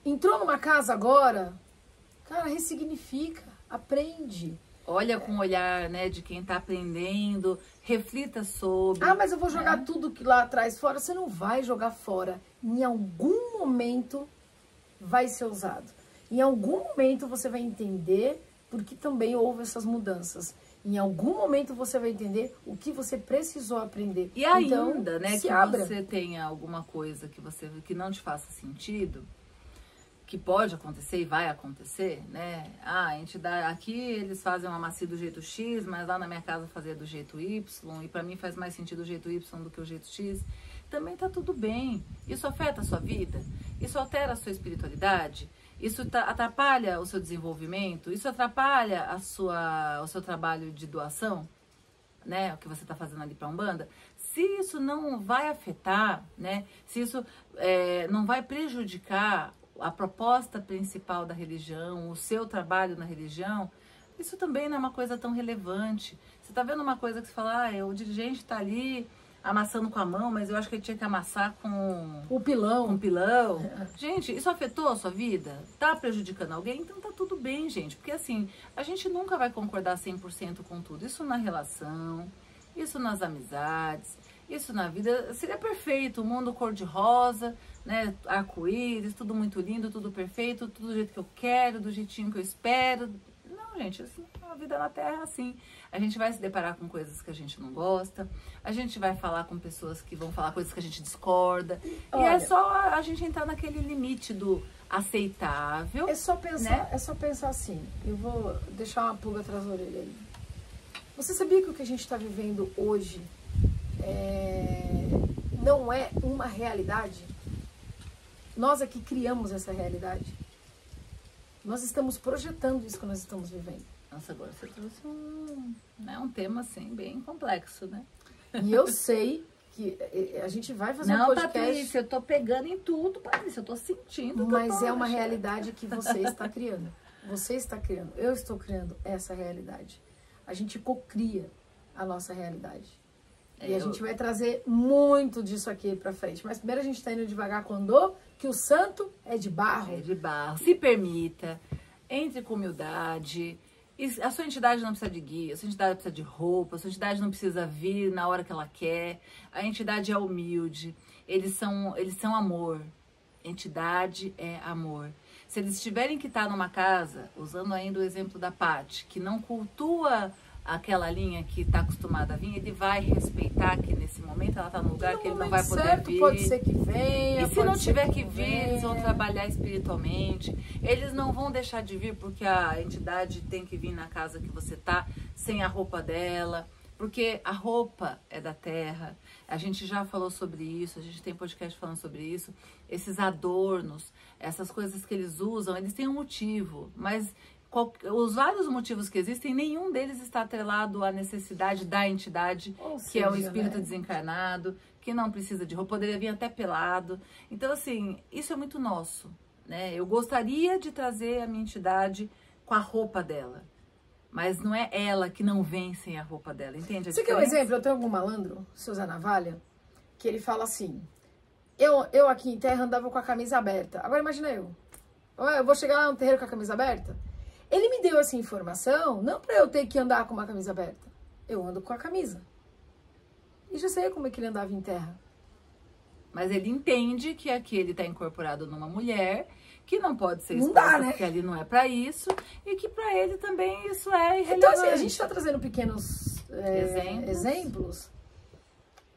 Entrou numa casa agora, cara, ressignifica, aprende. Olha com o olhar, né, de quem tá aprendendo, reflita sobre. Ah, mas eu vou jogar tudo que lá atrás fora. Você não vai jogar fora. Em algum momento vai ser usado. Em algum momento você vai entender porque também houve essas mudanças. Em algum momento você vai entender o que você precisou aprender. E ainda, então, né, que abra. você tenha alguma coisa que não te faça sentido, que pode acontecer e vai acontecer, né? Ah, a entidade, aqui eles fazem uma macia do jeito X, mas lá na minha casa fazia do jeito Y, e para mim faz mais sentido o jeito Y do que o jeito X. Também tá tudo bem. Isso afeta a sua vida? Isso altera a sua espiritualidade? Isso atrapalha o seu desenvolvimento? Isso atrapalha o seu trabalho de doação, né? O que você está fazendo ali para a Umbanda? Se isso não vai afetar, né? Se isso não vai prejudicar a proposta principal da religião, o seu trabalho na religião, isso também não é uma coisa tão relevante. Você está vendo uma coisa que você fala, o dirigente está ali amassando com a mão, mas eu acho que ele tinha que amassar com o pilão. Com pilão. Gente, isso afetou a sua vida? Tá prejudicando alguém? Então tá tudo bem, gente. Porque assim, a gente nunca vai concordar 100% com tudo. Isso na relação, isso nas amizades, isso na vida. Seria perfeito, o mundo cor-de-rosa, né? Arco-íris, tudo muito lindo, tudo perfeito, tudo do jeito que eu quero, do jeitinho que eu espero. Não, gente, assim, a vida na Terra é assim. A gente vai se deparar com coisas que a gente não gosta, a gente vai falar com pessoas que vão falar coisas que a gente discorda. Olha, e é só a gente entrar naquele limite do aceitável. É só pensar, né? É só pensar assim. Eu vou deixar uma pulga atrás da orelha aí. Você sabia que o que a gente está vivendo hoje não é uma realidade? Nós aqui criamos essa realidade. Nós estamos projetando isso que nós estamos vivendo. Nossa, agora você trouxe um tema assim bem complexo, né? E eu sei que a gente vai fazer um podcast. Não, Patrícia, eu tô pegando em tudo, Patrícia, eu tô sentindo. Mas é uma realidade que você está criando. Você está criando. Eu estou criando essa realidade. A gente cocria a nossa realidade. E a gente vai trazer muito disso aqui pra frente. Mas primeiro a gente tá indo devagar com andou, que o santo é de barro. É de barro. Se permita, entre com humildade. A sua entidade não precisa de guia, a sua entidade precisa de roupa, a sua entidade não precisa vir na hora que ela quer. A entidade é humilde, eles são amor. Entidade é amor. Se eles tiverem que estar numa casa, usando ainda o exemplo da Paty, que não cultua aquela linha que está acostumada a vir, ele vai respeitar que nesse momento ela está no lugar que ele não vai poder vir. Pode ser que venha. E se não tiver que vir, eles vão trabalhar espiritualmente. Eles não vão deixar de vir porque a entidade tem que vir na casa que você tá sem a roupa dela. Porque a roupa é da terra. A gente já falou sobre isso, a gente tem podcast falando sobre isso. Esses adornos, essas coisas que eles usam, eles têm um motivo, mas os vários motivos que existem, nenhum deles está atrelado à necessidade da entidade, que é o espírito desencarnado, que não precisa de roupa, poderia vir até pelado. Então, assim, isso é muito nosso, né? Eu gostaria de trazer a minha entidade com a roupa dela, mas não é ela que não vem sem a roupa dela, entende? Você quer um exemplo? Eu tenho algum malandro, seu Zé Navalha, que ele fala assim, eu aqui em terra andava com a camisa aberta. Agora imagina eu vou chegar lá no terreiro com a camisa aberta? Ele me deu essa informação, não para eu ter que andar com uma camisa aberta. Eu ando com a camisa. E já sei como é que ele andava em terra. Mas ele entende que aqui ele está incorporado numa mulher, que não pode ser exposta, não dá, né? Porque ali não é para isso, e que para ele também isso é irrelevante. Então, assim, a gente está trazendo pequenos exemplos,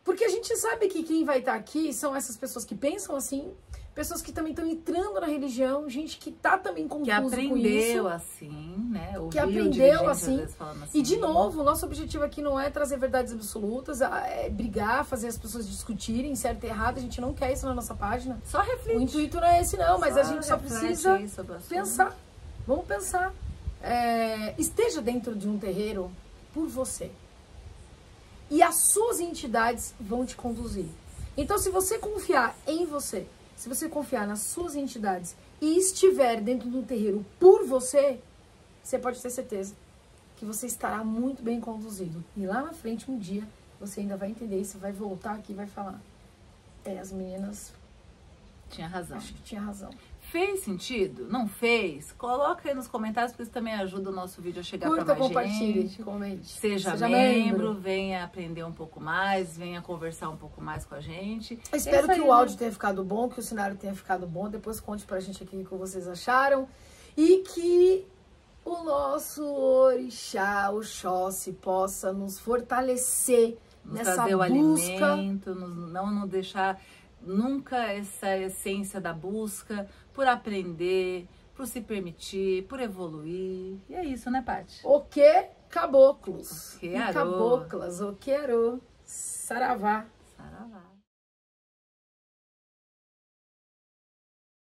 porque a gente sabe que quem vai estar aqui são essas pessoas que pensam assim, pessoas que também estão entrando na religião, gente que tá também confuso com isso. Que aprendeu assim, né? Que aprendeu assim. E de novo, o nosso objetivo aqui não é trazer verdades absolutas, é brigar, fazer as pessoas discutirem certo e errado. A gente não quer isso na nossa página. Só reflete. O intuito não é esse não, mas a gente só precisa pensar. Vamos pensar. Esteja dentro de um terreiro por você. E as suas entidades vão te conduzir. Então, se você confiar em você, se você confiar nas suas entidades e estiver dentro do terreiro por você, você pode ter certeza que você estará muito bem conduzido. E lá na frente, um dia, você ainda vai entender isso, vai voltar aqui e vai falar, as meninas... Tinha razão. Acho que tinha razão. Fez sentido? Não fez? Coloca aí nos comentários, porque isso também ajuda o nosso vídeo a chegar para Curta, mais compartilhe, gente. comente. Seja membro, venha aprender um pouco mais, venha conversar um pouco mais com a gente. Eu espero que o áudio tenha ficado bom, que o cenário tenha ficado bom. Depois conte pra gente aqui o que vocês acharam. E que o nosso orixá, o Oxóssi, possa nos fortalecer nessa trazer o busca. Alimento, não nos deixar nunca essa essência da busca por aprender, por se permitir, por evoluir. E é isso, né, Paty? O que? Caboclos. O que e caboclas. O que? Saravá. Saravá.